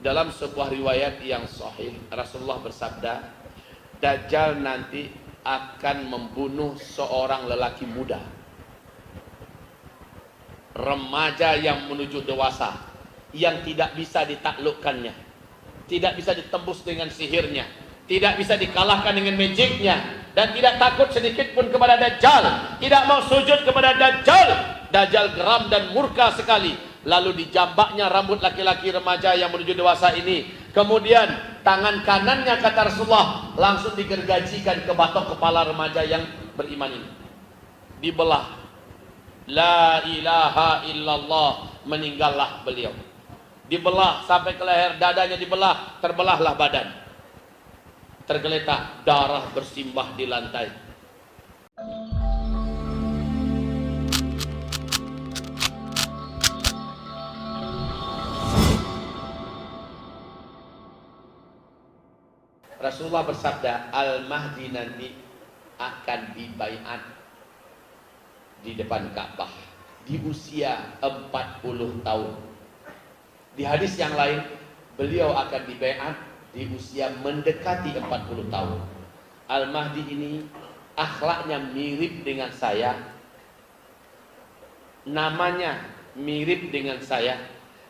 Dalam sebuah riwayat yang sahih, Rasulullah bersabda, Dajjal nanti akan membunuh seorang lelaki muda, remaja yang menuju dewasa, yang tidak bisa ditaklukkannya, tidak bisa ditembus dengan sihirnya, tidak bisa dikalahkan dengan magicnya, dan tidak takut sedikit pun kepada Dajjal, tidak mau sujud kepada Dajjal. Dajjal geram dan murka sekali. Lalu dijambaknya rambut laki-laki remaja yang menuju dewasa ini. Kemudian tangan kanannya, kata Rasulullah, langsung digergajikan ke batok kepala remaja yang beriman ini. Dibelah. La ilaha illallah. Meninggallah beliau. Dibelah sampai ke leher, dadanya dibelah, terbelahlah badan. Tergeletak, darah bersimbah di lantai. Rasulullah bersabda, Al-Mahdi nanti akan dibaiat di depan Ka'bah di usia 40 tahun. Di hadis yang lain, beliau akan dibaiat di usia mendekati 40 tahun. Al-Mahdi ini akhlaknya mirip dengan saya, namanya mirip dengan saya,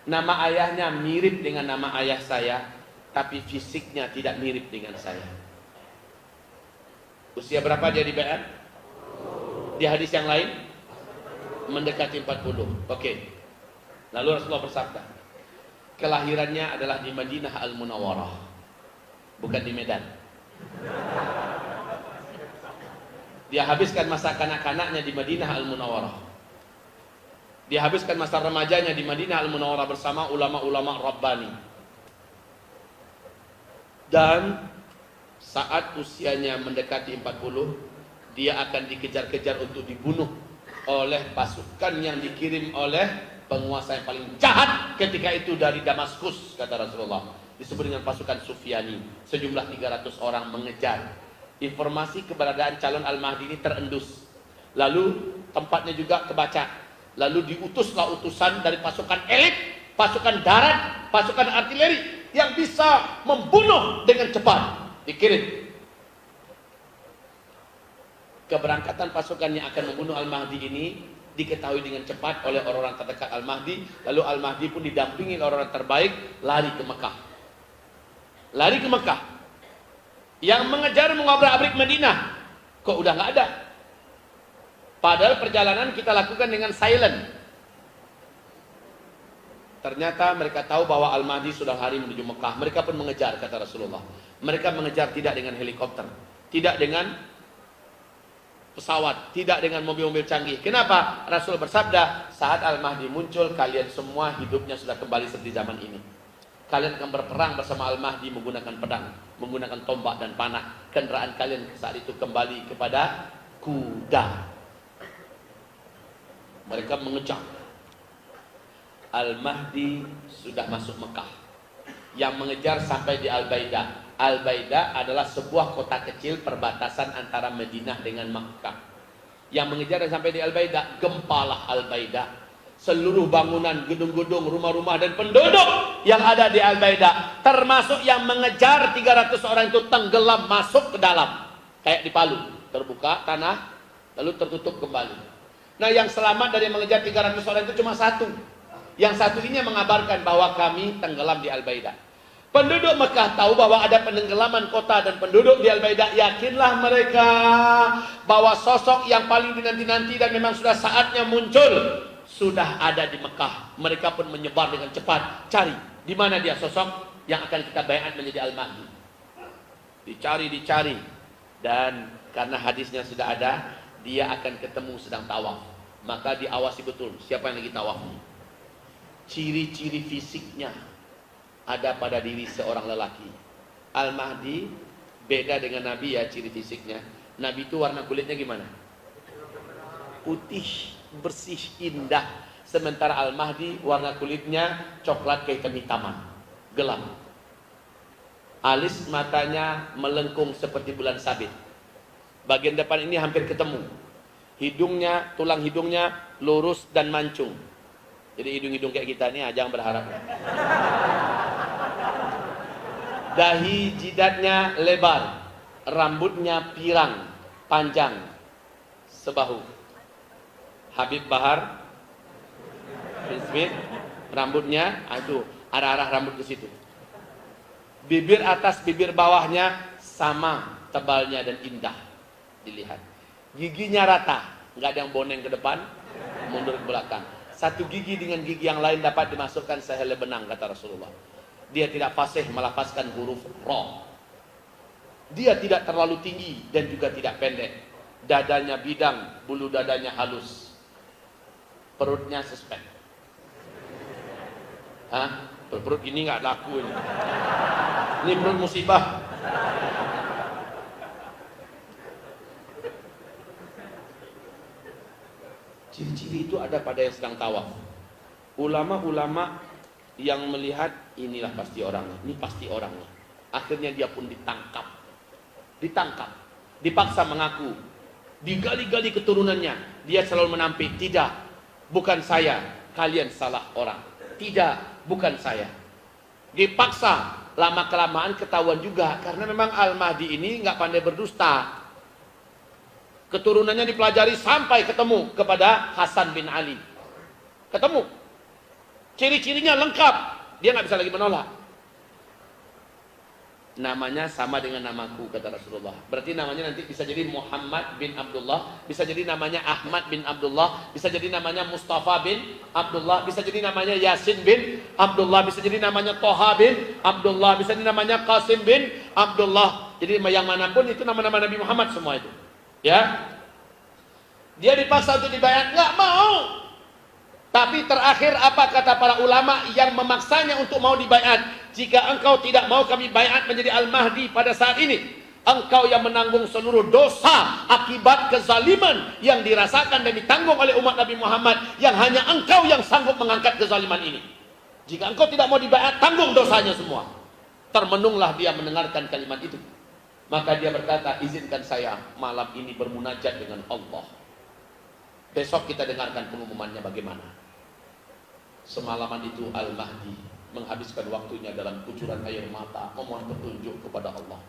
nama ayahnya mirip dengan nama ayah saya, tapi fisiknya tidak mirip dengan saya. Usia berapa dia dibaiat? Di hadis yang lain mendekati 40. Oke. Lalu Rasulullah bersabda, kelahirannya adalah di Madinah Al-Munawwarah, bukan di Medan. Dia habiskan masa kanak-kanaknya di Madinah Al-Munawwarah. Dia habiskan masa remajanya di Madinah Al-Munawwarah bersama ulama-ulama Rabbani. Dan saat usianya mendekati 40, dia akan dikejar-kejar untuk dibunuh oleh pasukan yang dikirim oleh penguasa yang paling jahat ketika itu dari Damaskus, kata Rasulullah. Disebut dengan pasukan Sufyani. Sejumlah 300 orang mengejar. Informasi keberadaan calon Al-Mahdi ini terendus. Lalu tempatnya juga kebaca. Lalu diutuslah utusan dari pasukan elit, pasukan darat, pasukan artileri yang bisa membunuh dengan cepat. Dikirim. Keberangkatan pasukan yang akan membunuh Al-Mahdi ini diketahui dengan cepat oleh orang-orang terdekat Al-Mahdi. Lalu Al-Mahdi pun didampingi oleh orang terbaik, lari ke Mekah. Lari ke Mekah. Yang mengejar mengobrak-abrik Madinah, kok udah nggak ada. Padahal perjalanan kita lakukan dengan silent. Ternyata mereka tahu bahwa Al-Mahdi sudah lari menuju Mekah. Mereka pun mengejar, kata Rasulullah. Mereka mengejar tidak dengan helikopter, tidak dengan pesawat, tidak dengan mobil-mobil canggih. Kenapa? Rasul bersabda, saat Al-Mahdi muncul, kalian semua hidupnya sudah kembali seperti zaman ini. Kalian akan berperang bersama Al-Mahdi menggunakan pedang, menggunakan tombak dan panah. Kendaraan kalian saat itu kembali kepada kuda. Mereka mengejar. Al-Mahdi sudah masuk Mekah. Yang mengejar sampai di Al-Baida. Al-Baida adalah sebuah kota kecil perbatasan antara Madinah dengan Makkah. Yang mengejar sampai di Al-Baida, gempalah Al-Baida. Seluruh bangunan, gedung-gedung, rumah-rumah dan penduduk yang ada di Al-Baida, termasuk yang mengejar 300 orang itu, tenggelam masuk ke dalam. Kayak di Palu, terbuka tanah lalu tertutup kembali. Nah, yang selamat dari mengejar 300 orang itu cuma satu. Yang satu ini mengabarkan bahwa kami tenggelam di Al-Baida. Penduduk Mekah tahu bahwa ada penenggelaman kota dan penduduk di Al-Baida. Yakinlah mereka bahwa sosok yang paling dinanti-nanti dan memang sudah saatnya muncul sudah ada di Mekah. Mereka pun menyebar dengan cepat. Cari di mana dia sosok yang akan kita baiat menjadi Al-Mahdi. Dicari. Dan karena hadisnya sudah ada, dia akan ketemu sedang tawaf. Maka diawasi betul siapa yang lagi tawaf. Ciri-ciri fisiknya ada pada diri seorang lelaki. Al-Mahdi beda dengan Nabi ya ciri fisiknya. Nabi itu warna kulitnya gimana? Putih, bersih, indah. Sementara Al-Mahdi warna kulitnya coklat kehitam-hitaman, gelap. Alis matanya melengkung seperti bulan sabit. Bagian depan ini hampir ketemu. Hidungnya, tulang hidungnya lurus dan mancung. Jadi hidung-hidung kayak kita ini jangan berharap. Dahi jidatnya lebar, rambutnya pirang, panjang, sebahu. Habib Bahar bin Smith, rambutnya, itu arah-arah rambut ke situ. Bibir atas, bibir bawahnya sama tebalnya dan indah dilihat. Giginya rata, nggak ada yang boneng ke depan, mundur ke belakang. Satu gigi dengan gigi yang lain dapat dimasukkan sehelai benang, kata Rasulullah. Dia tidak fasih melafazkan huruf ro. Dia tidak terlalu tinggi dan juga tidak pendek. Dadanya bidang, bulu dadanya halus. Perutnya suspek. Hah? Perut ini nggak laku ini. Ini perut musibah. Ciri-ciri itu ada pada yang sedang tawaf. Ulama-ulama yang melihat inilah pasti orangnya, ini pasti orangnya. Akhirnya dia pun ditangkap, dipaksa mengaku, digali-gali keturunannya. Dia selalu menampik, tidak, bukan saya, kalian salah orang. Tidak, bukan saya. Dipaksa, lama-kelamaan ketahuan juga, karena memang Al-Mahdi ini nggak pandai berdusta. Keturunannya dipelajari sampai ketemu kepada Hasan bin Ali. Ketemu. Ciri-cirinya lengkap. Dia nggak bisa lagi menolak. Namanya sama dengan namaku, kata Rasulullah. Berarti namanya nanti bisa jadi Muhammad bin Abdullah, bisa jadi namanya Ahmad bin Abdullah, bisa jadi namanya Mustafa bin Abdullah, bisa jadi namanya Yasin bin Abdullah, bisa jadi namanya Toha bin Abdullah, bisa jadi namanya Qasim bin Abdullah. Jadi yang manapun itu nama-nama Nabi Muhammad semua itu. Ya, dia dipaksa untuk dibayat, nggak mau. Tapi terakhir apa kata para ulama yang memaksanya untuk mau dibayat? Jika engkau tidak mau kami bayat menjadi Al-Mahdi pada saat ini, engkau yang menanggung seluruh dosa akibat kezaliman yang dirasakan dan ditanggung oleh umat Nabi Muhammad, yang hanya engkau yang sanggup mengangkat kezaliman ini. Jika engkau tidak mau dibayat, tanggung dosanya semua. Termenunglah dia mendengarkan kalimat itu. Maka dia berkata, izinkan saya malam ini bermunajat dengan Allah. Besok kita dengarkan pengumumannya bagaimana. Semalaman itu Al-Mahdi menghabiskan waktunya dalam kucuran air mata, memohon petunjuk kepada Allah.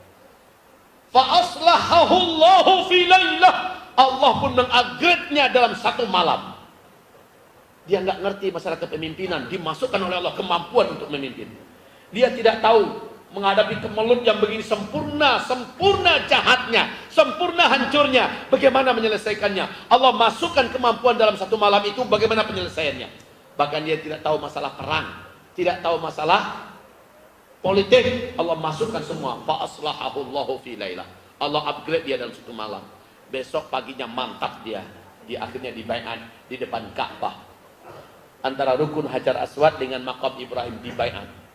Fa'aslahahu Allahu fi lailah. Allah pun mengupgrade-nya dalam satu malam. Dia nggak ngerti masalah kepemimpinan, dimasukkan oleh Allah kemampuan untuk memimpin. Dia tidak tahu menghadapi kemelut yang begini sempurna jahatnya, sempurna hancurnya, bagaimana menyelesaikannya. Allah masukkan kemampuan dalam satu malam itu, bagaimana penyelesaiannya. Bahkan dia tidak tahu masalah perang, tidak tahu masalah politik. Allah masukkan semua. Fa aslahahu Allahu fi lailah. Allah upgrade dia dalam satu malam. Besok paginya mantap dia. Dia akhirnya dibaiat di depan Ka'bah. Antara rukun Hajar Aswad dengan maqam Ibrahim dibaiat.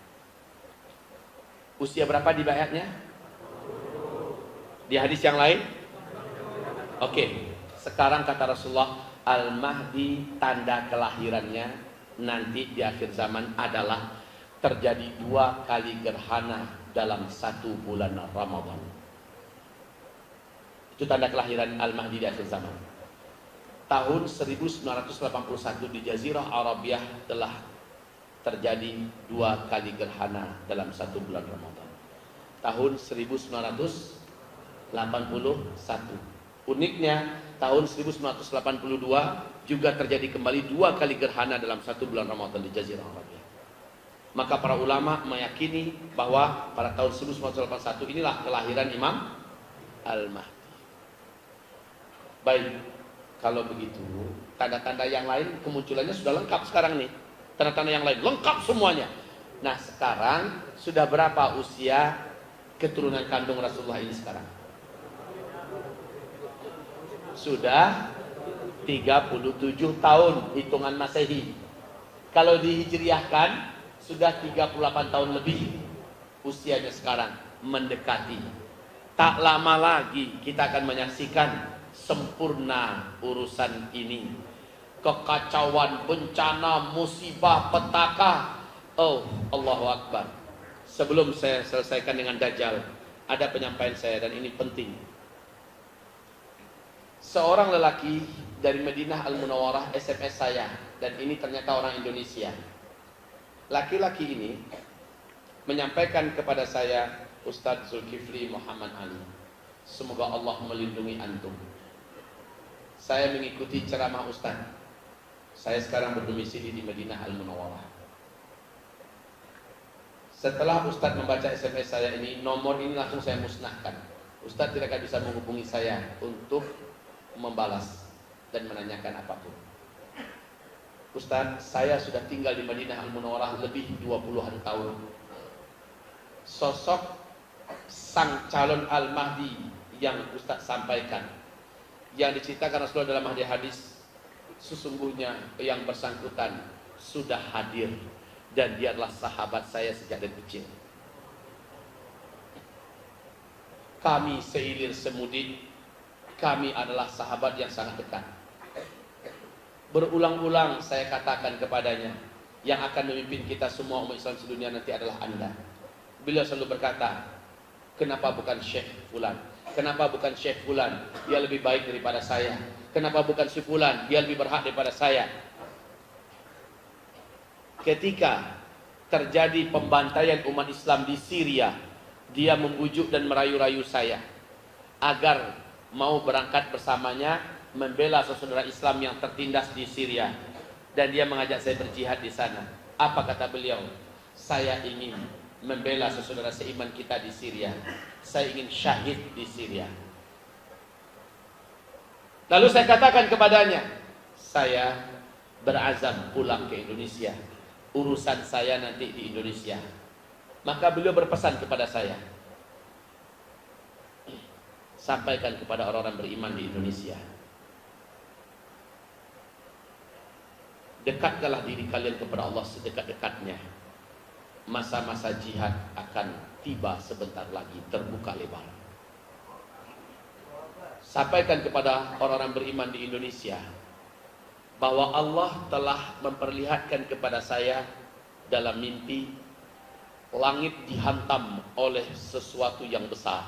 Usia berapa dibaiatnya? Di hadis yang lain? Oke. Sekarang kata Rasulullah, Al-Mahdi tanda kelahirannya nanti di akhir zaman adalah terjadi 2 kali gerhana dalam 1 bulan Ramadan. Itu tanda kelahiran Al-Mahdi di akhir zaman. Tahun 1981 di Jazirah Arabiah telah terjadi 2 kali gerhana dalam 1 bulan Ramadan. Tahun 1981. Uniknya tahun 1982 juga terjadi kembali 2 kali gerhana dalam 1 bulan Ramadan di Jazirah Arabiah. Maka para ulama meyakini bahwa pada tahun 1981 inilah kelahiran Imam Al-Mahdi. Baik, kalau begitu tanda-tanda yang lain kemunculannya sudah lengkap sekarang nih. Tanda-tanda yang lain lengkap semuanya. Nah sekarang sudah berapa usia keturunan kandung Rasulullah ini sekarang? Sudah 37 tahun hitungan Masehi. Kalau dihijriahkan sudah 38 tahun lebih usianya sekarang, mendekati. Tak lama lagi kita akan menyaksikan sempurna urusan ini. Kekacauan, bencana, musibah, petaka. Oh, Allahu Akbar. Sebelum saya selesaikan dengan Dajjal, ada penyampaian saya dan ini penting. Seorang lelaki dari Madinah Al-Munawwarah SMS saya, dan ini ternyata orang Indonesia. Laki-laki ini menyampaikan kepada saya Ustadz Zulkifli Muhammad Ali, semoga Allah melindungi antum. Saya mengikuti ceramah Ustadz. Saya sekarang berdomisili di Madinah Al-Munawwarah. Setelah Ustadz membaca SMS saya ini, nomor ini langsung saya musnahkan. Ustadz tidak akan bisa menghubungi saya untuk membalas dan menanyakan apapun. Ustadz, saya sudah tinggal di Madinah Al-Munawwarah lebih 20-an tahun. Sosok sang calon Al-Mahdi yang Ustadz sampaikan, yang diceritakan Rasulullah dalam hadis, sesungguhnya yang bersangkutan sudah hadir dan dia adalah sahabat saya sejak dari kecil. Kami seilir semudi, kami adalah sahabat yang sangat dekat. Berulang-ulang saya katakan kepadanya, yang akan memimpin kita semua umat Islam sedunia nanti adalah Anda. Beliau selalu berkata, kenapa bukan Syekh Fulan? Kenapa bukan Syekh Fulan? Dia lebih baik daripada saya. Kenapa bukan si Fulan? Dia lebih berhak daripada saya. Ketika terjadi pembantaian umat Islam di Syria, dia membujuk dan merayu-rayu saya agar mau berangkat bersamanya membela saudara Islam yang tertindas di Syria, dan dia mengajak saya berjihad di sana. Apa kata beliau? Saya ingin membela saudara seiman kita di Syria. Saya ingin syahid di Syria. Lalu saya katakan kepadanya, saya berazam pulang ke Indonesia. Urusan saya nanti di Indonesia. Maka beliau berpesan kepada saya, sampaikan kepada orang-orang beriman di Indonesia, dekatkanlah diri kalian kepada Allah sedekat-dekatnya. Masa-masa jihad akan tiba sebentar lagi, terbuka lebar. Sampaikan kepada orang-orang beriman di Indonesia bahwa Allah telah memperlihatkan kepada saya dalam mimpi, langit dihantam oleh sesuatu yang besar.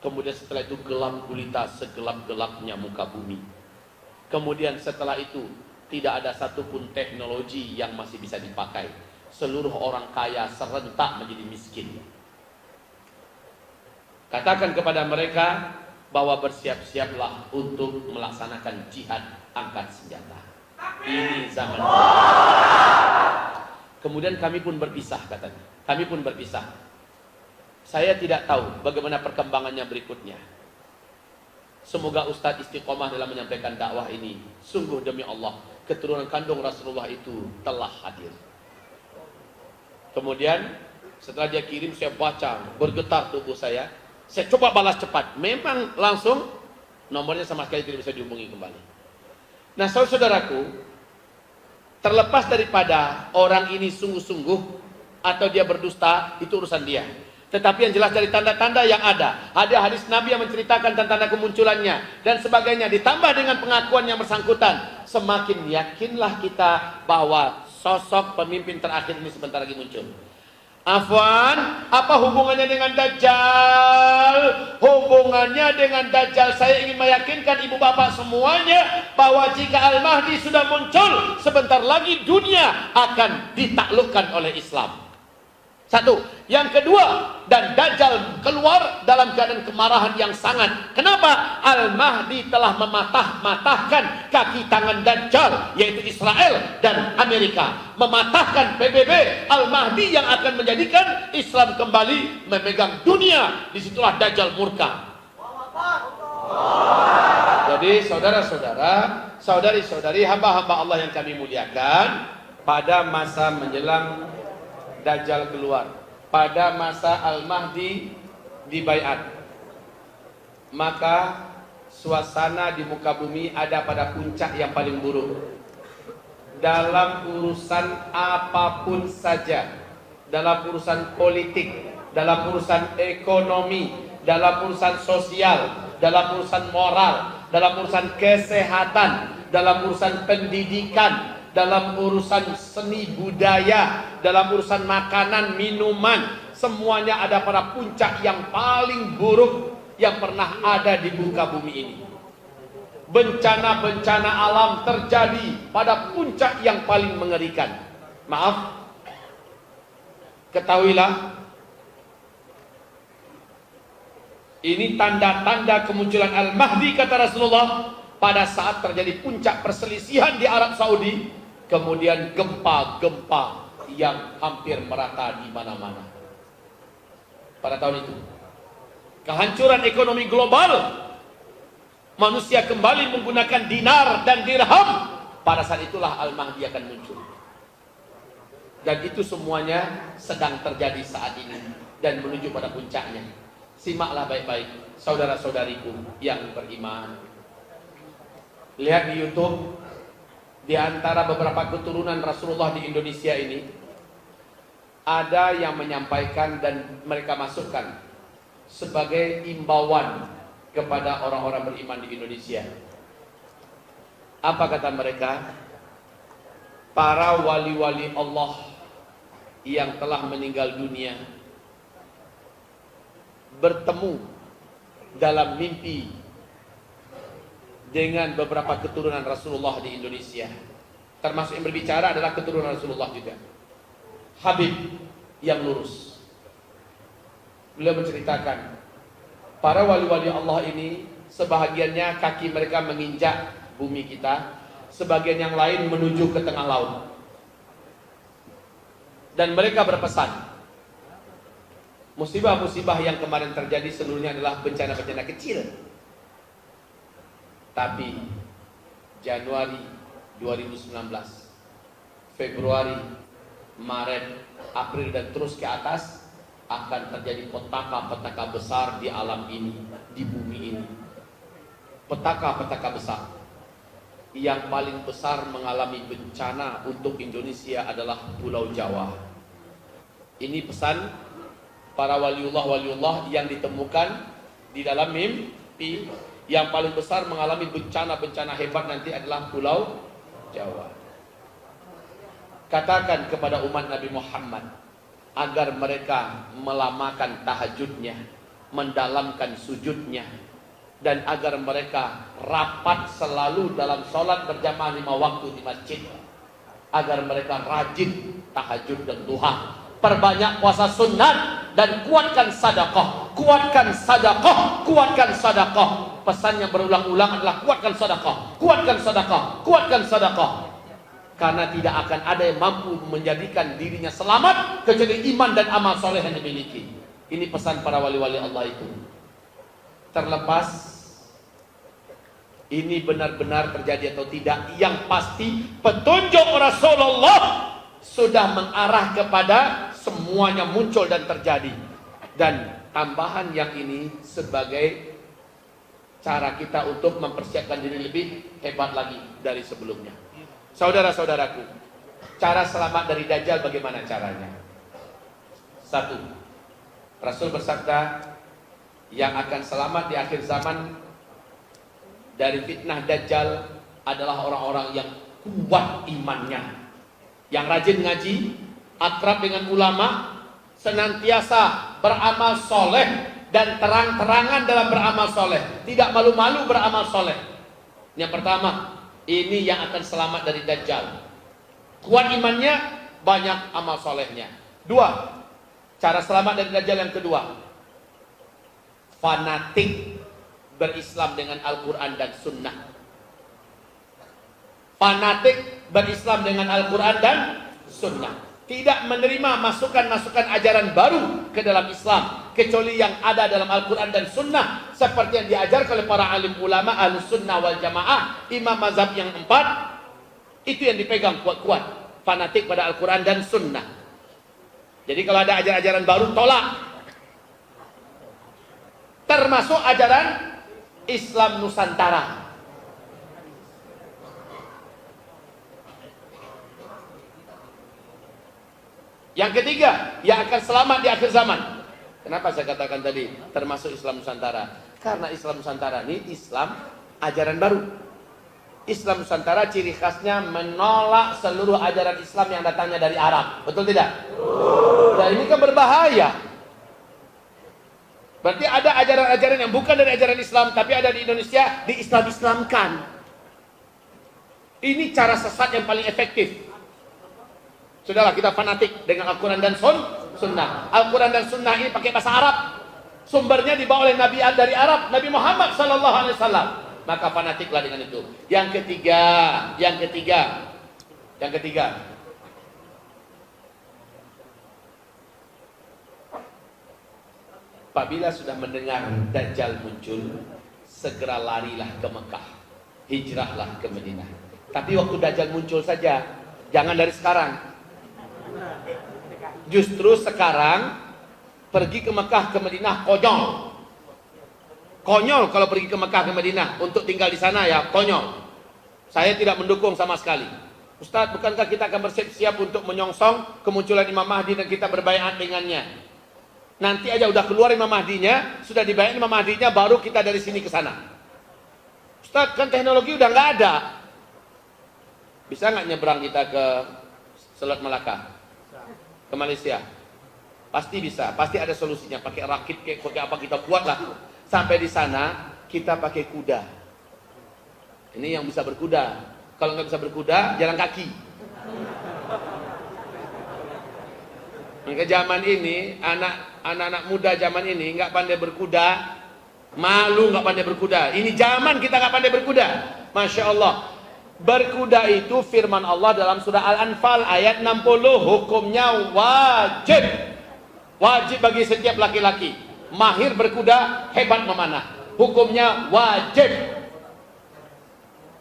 Kemudian setelah itu gelap gulita segelap-gelapnya muka bumi. Kemudian setelah itu tidak ada satupun teknologi yang masih bisa dipakai. Seluruh orang kaya serentak menjadi miskin. Katakan kepada mereka bahwa bersiap-siaplah untuk melaksanakan jihad angkat senjata. Ini zaman. Kemudian kami pun berpisah, katanya. Kami pun berpisah. Saya tidak tahu bagaimana perkembangannya berikutnya. Semoga Ustadz istiqomah dalam menyampaikan dakwah ini. Sungguh demi Allah, keturunan kandung Rasulullah itu telah hadir. Kemudian setelah dia kirim, saya baca, bergetar tubuh saya. Saya coba balas cepat. Memang langsung nomornya sama sekali tidak bisa dihubungi kembali. Nah, saudaraku, terlepas daripada orang ini sungguh-sungguh atau dia berdusta, itu urusan dia. Tetapi yang jelas dari tanda-tanda yang ada hadis Nabi yang menceritakan tanda-tanda kemunculannya dan sebagainya, ditambah dengan pengakuan yang bersangkutan, semakin yakinlah kita bahwa sosok pemimpin terakhir ini sebentar lagi muncul. Afwan, apa hubungannya dengan Dajjal? Hubungannya dengan Dajjal, saya ingin meyakinkan ibu bapak semuanya bahwa jika Al-Mahdi sudah muncul, sebentar lagi dunia akan ditaklukkan oleh Islam. Satu. Yang kedua, dan Dajjal keluar dalam keadaan kemarahan yang sangat. Kenapa? Al-Mahdi telah mematah-matahkan kaki tangan Dajjal, yaitu Israel dan Amerika. Mematahkan PBB. Al-Mahdi yang akan menjadikan Islam kembali memegang dunia. Disitulah Dajjal murka. Jadi saudara-saudara, saudari-saudari, hamba-hamba Allah yang kami muliakan, pada masa menjelang Dajjal keluar, pada masa Al-Mahdi dibaiat, maka suasana di muka bumi ada pada puncak yang paling buruk. Dalam urusan apapun saja, dalam urusan politik, dalam urusan ekonomi, dalam urusan sosial, dalam urusan moral, dalam urusan kesehatan, dalam urusan pendidikan, dalam urusan seni budaya, dalam urusan makanan, minuman, semuanya ada pada puncak yang paling buruk yang pernah ada di muka bumi ini. Bencana-bencana alam terjadi pada puncak yang paling mengerikan. Maaf, Ketahuilah, ini tanda-tanda kemunculan Al-Mahdi, kata Rasulullah, pada saat terjadi puncak perselisihan di Arab Saudi, kemudian gempa-gempa yang hampir merata di mana-mana. Pada tahun itu, kehancuran ekonomi global, manusia kembali menggunakan dinar dan dirham. Pada saat itulah Al-Mahdi akan muncul. Dan itu semuanya sedang terjadi saat ini dan menuju pada puncaknya. Simaklah baik-baik, saudara-saudariku yang beriman. Lihat di YouTube, di antara beberapa keturunan Rasulullah di Indonesia ini, ada yang menyampaikan dan mereka masukkan sebagai imbauan kepada orang-orang beriman di Indonesia. Apa kata mereka? Para wali-wali Allah yang telah meninggal dunia bertemu dalam mimpi dengan beberapa keturunan Rasulullah di Indonesia. Termasuk yang berbicara adalah keturunan Rasulullah juga. Habib yang lurus. Beliau menceritakan, para wali-wali Allah ini sebahagiannya kaki mereka menginjak bumi kita, sebagian yang lain menuju ke tengah laut. Dan mereka berpesan, musibah-musibah yang kemarin terjadi seluruhnya adalah bencana-bencana kecil. Tapi Januari 2019, Februari, Maret, April dan terus ke atas akan terjadi petaka-petaka besar di alam ini, di bumi ini. Petaka-petaka besar. Yang paling besar mengalami bencana untuk Indonesia adalah Pulau Jawa. Ini pesan para waliullah yang ditemukan di dalam mimpi. Yang paling besar mengalami bencana-bencana hebat nanti adalah Pulau Jawa. Katakan kepada umat Nabi Muhammad agar mereka melamakan tahajudnya, mendalamkan sujudnya, dan agar mereka rapat selalu dalam sholat berjamaah 5 waktu di masjid, agar mereka rajin tahajud dan duha, perbanyak puasa sunat, dan kuatkan sedekah, kuatkan sedekah, kuatkan sedekah. Pesan yang berulang-ulang adalah kuatkan sedekah, kuatkan sedekah, kuatkan sedekah. Karena tidak akan ada yang mampu menjadikan dirinya selamat kecuali iman dan amal soleh yang dimiliki. Ini pesan para wali-wali Allah itu. Terlepas ini benar-benar terjadi atau tidak, yang pasti petunjuk Rasulullah sudah mengarah kepada semuanya muncul dan terjadi. Dan tambahan yang ini sebagai cara kita untuk mempersiapkan diri lebih hebat lagi dari sebelumnya. Saudara-saudaraku, cara selamat dari Dajjal bagaimana caranya? 1. Rasul bersabda, yang akan selamat di akhir zaman dari fitnah Dajjal adalah orang-orang yang kuat imannya, yang rajin ngaji, akrab dengan ulama, senantiasa beramal soleh dan terang-terangan dalam beramal soleh, tidak malu-malu beramal soleh. Yang pertama, ini yang akan selamat dari Dajjal. Kuat imannya, banyak amal solehnya. 2. Cara selamat dari Dajjal yang kedua, fanatik berislam dengan Al-Quran dan Sunnah. Fanatik berislam dengan Al-Quran dan Sunnah, tidak menerima masukan-masukan ajaran baru ke dalam Islam kecuali yang ada dalam Al-Quran dan Sunnah, seperti yang diajarkan oleh para alim ulama Ahlus Sunnah wal Jamaah, imam mazhab yang 4. Itu yang dipegang kuat-kuat, fanatik pada Al-Quran dan Sunnah. Jadi kalau ada ajaran-ajaran baru, tolak. Termasuk ajaran Islam Nusantara. Yang ketiga, yang akan selamat di akhir zaman. Kenapa saya katakan tadi termasuk Islam Nusantara? Karena Islam Nusantara ini Islam ajaran baru. Islam Nusantara ciri khasnya menolak seluruh ajaran Islam yang datangnya dari Arab. Betul tidak? Dan ini kan berbahaya. Berarti ada ajaran-ajaran yang bukan dari ajaran Islam, tapi ada di Indonesia, di-Islam-Islamkan. Ini cara sesat yang paling efektif. Sudahlah, kita fanatik dengan Al-Quran dan sunnah. Al-Quran dan sunnah ini pakai bahasa Arab. Sumbernya dibawa oleh Nabi dari Arab, Nabi Muhammad sallallahu alaihi wasallam. Maka fanatiklah dengan itu. Yang ketiga. Apabila sudah mendengar Dajjal muncul, segera larilah ke Mekah, hijrahlah ke Madinah. Tapi waktu Dajjal muncul saja, jangan dari sekarang. Justru sekarang pergi ke Mekah ke Madinah konyol. Konyol kalau pergi ke Mekah ke Madinah untuk tinggal di sana, ya konyol. Saya tidak mendukung sama sekali. Ustaz, bukankah kita akan bersiap-siap untuk menyongsong kemunculan Imam Mahdi dan kita berbaiat dengannya? Nanti aja udah keluar Imam Mahdinya, sudah dibayar Imam Mahdinya, baru kita dari sini ke sana. Ustaz, kan teknologi udah nggak ada. Bisa nggak nyebrang kita ke Selat Malaka, ke Malaysia? Pasti bisa, pasti ada solusinya. Pakai rakit, pakai apa kita buat lah. Sampai di sana kita pakai kuda. Ini yang bisa berkuda. Kalau nggak bisa berkuda, jalan kaki. Maka zaman ini anak-anak muda zaman ini nggak pandai berkuda, malu nggak pandai berkuda. Ini zaman kita nggak pandai berkuda. Masya Allah. Berkuda itu firman Allah dalam surah Al-Anfal ayat 60, hukumnya wajib. Wajib bagi setiap laki-laki. Mahir berkuda, hebat memanah. Hukumnya wajib.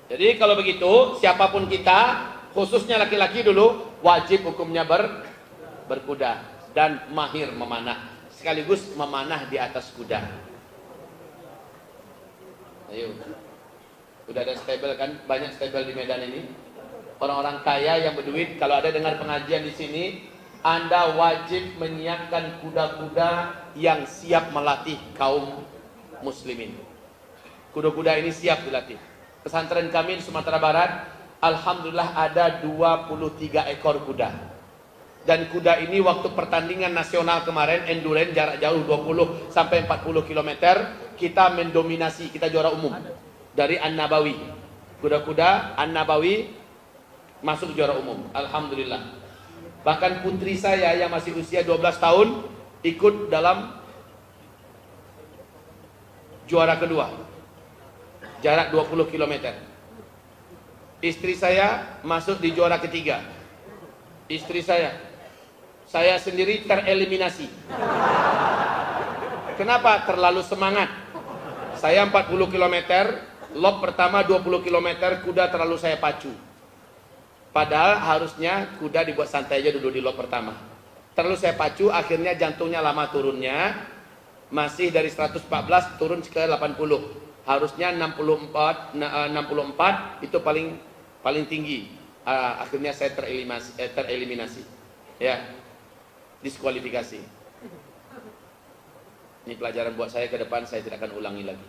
Jadi kalau begitu, siapapun kita, khususnya laki-laki dulu, wajib hukumnya berkuda dan mahir memanah, sekaligus memanah di atas kuda. Ayo, udah ada stable kan? Banyak stable di Medan ini. Orang-orang kaya yang berduit, kalau ada dengar pengajian di sini, Anda wajib menyiapkan kuda-kuda yang siap melatih kaum muslimin. Kuda-kuda ini siap dilatih. Pesantren kami di Sumatera Barat, alhamdulillah ada 23 ekor kuda. Dan kuda ini waktu pertandingan nasional kemarin, endurance jarak jauh 20 sampai 40 km, kita mendominasi, kita juara umum dari An-Nabawi. Kuda-kuda An-Nabawi masuk juara umum, alhamdulillah. Bahkan putri saya yang masih usia 12 tahun ikut dalam juara kedua, jarak 20 km. Istri saya masuk di juara ketiga. Istri saya sendiri tereliminasi. Kenapa? Terlalu semangat. Saya 40 km, lob pertama 20 km, kuda terlalu saya pacu. Padahal harusnya kuda dibuat santai aja dulu di lob pertama. Terlalu saya pacu, akhirnya jantungnya lama turunnya. Masih dari 114 turun ke 80. Harusnya 64 itu paling tinggi. Akhirnya saya tereliminasi. Ya. Diskualifikasi. Ini pelajaran buat saya ke depan, saya tidak akan ulangi lagi.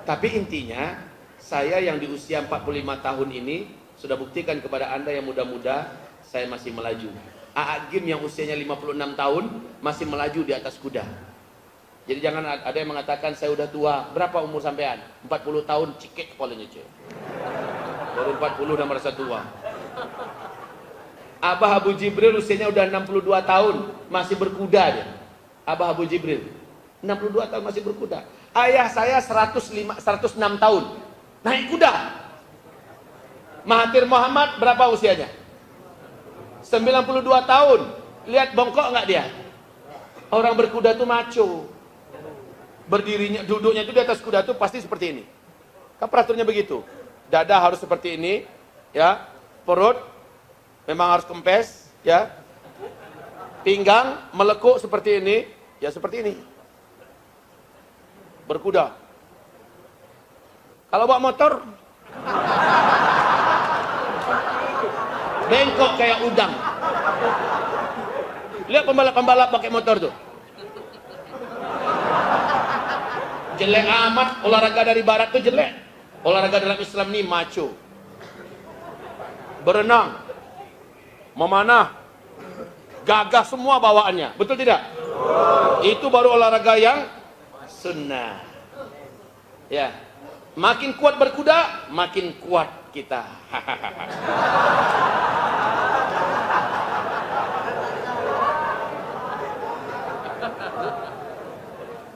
Tapi intinya, saya yang di usia 45 tahun ini sudah buktikan kepada Anda yang muda-muda, saya masih melaju. A'agim yang usianya 56 tahun masih melaju di atas kuda. Jadi jangan ada yang mengatakan saya udah tua. Berapa umur sampean? 40 tahun, cikik kepalanya cuy. Baru 40 udah merasa tua. Abah Abu Jibril usianya udah 62 tahun, masih berkuda dia. Abah Abu Jibril 62 tahun masih berkuda. Ayah saya 106 tahun naik kuda. Mahathir Muhammad berapa usianya? 92 tahun. Lihat bongkok nggak dia? Orang berkuda tuh maco. Berdirinya, duduknya itu di atas kuda tuh pasti seperti ini. Kan peraturannya begitu. Dada harus seperti ini, ya. Perut memang harus kempes, ya. Pinggang melekuk seperti ini, ya seperti ini. Berkuda. Kalau bawa motor, bengkok kayak udang. Lihat pembalap-pembalap pakai motor tuh. Jelek amat, olahraga dari barat tuh jelek. Olahraga dalam Islam ini maco. Berenang, memanah, gagah semua bawaannya, betul tidak? Itu baru olahraga yang sunnah. Ya, makin kuat berkuda, makin kuat kita.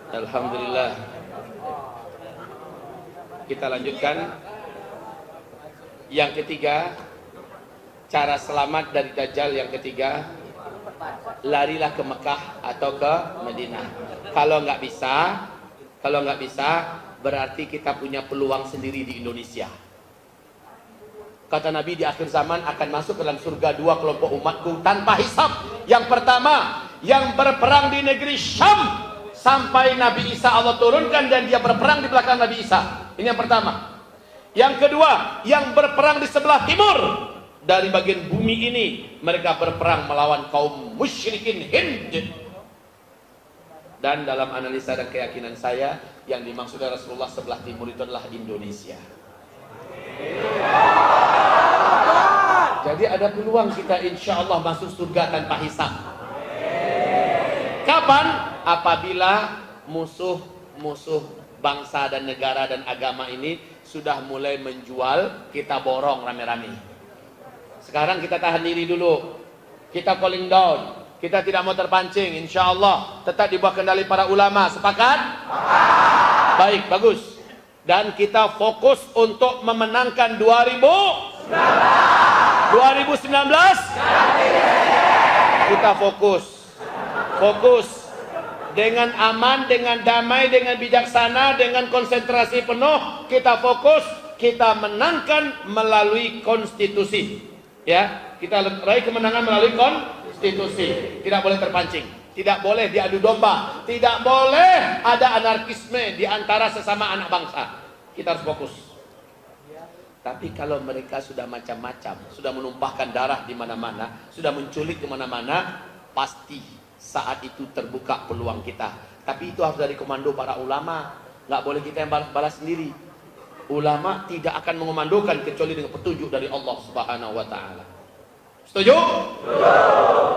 Alhamdulillah. Kita lanjutkan. Yang ketiga, cara selamat dari Dajjal yang ketiga, larilah ke Mekah atau ke Madinah. Kalau nggak bisa, berarti kita punya peluang sendiri di Indonesia. Kata Nabi, di akhir zaman akan masuk ke dalam surga dua kelompok umatku tanpa hisab. Yang pertama, yang berperang di negeri Syam sampai Nabi Isa Allah turunkan dan dia berperang di belakang Nabi Isa. Ini yang pertama. Yang kedua, yang berperang di sebelah timur dari bagian bumi ini, mereka berperang melawan kaum musyrikin Hind. Dan dalam analisa dan keyakinan saya, yang dimaksud Rasulullah sebelah timur itu adalah Indonesia. Jadi ada peluang kita insya Allah masuk surga tanpa hisab. Kapan? Apabila musuh bangsa dan negara dan agama ini sudah mulai menjual, kita borong rame-rame. Sekarang kita tahan diri dulu, kita cooling down, kita tidak mau terpancing. Insya Allah tetap di bawah kendali para ulama. Sepakat? Baik, bagus. Dan kita fokus untuk memenangkan 2019. Kita fokus dengan aman, dengan damai, dengan bijaksana, dengan konsentrasi penuh. Kita fokus, kita menangkan melalui konstitusi. Ya, kita raih kemenangan melalui konstitusi. Tidak boleh terpancing, tidak boleh diadu domba, tidak boleh ada anarkisme di antara sesama anak bangsa. Kita harus fokus. Tapi kalau mereka sudah macam-macam, sudah menumpahkan darah di mana-mana, sudah menculik di mana-mana, pasti saat itu terbuka peluang kita. Tapi itu harus dari komando para ulama. Nggak boleh kita yang balas sendiri. Ulama tidak akan mengomandokan kecuali dengan petunjuk dari Allah Subhanahu wa taala. Setuju?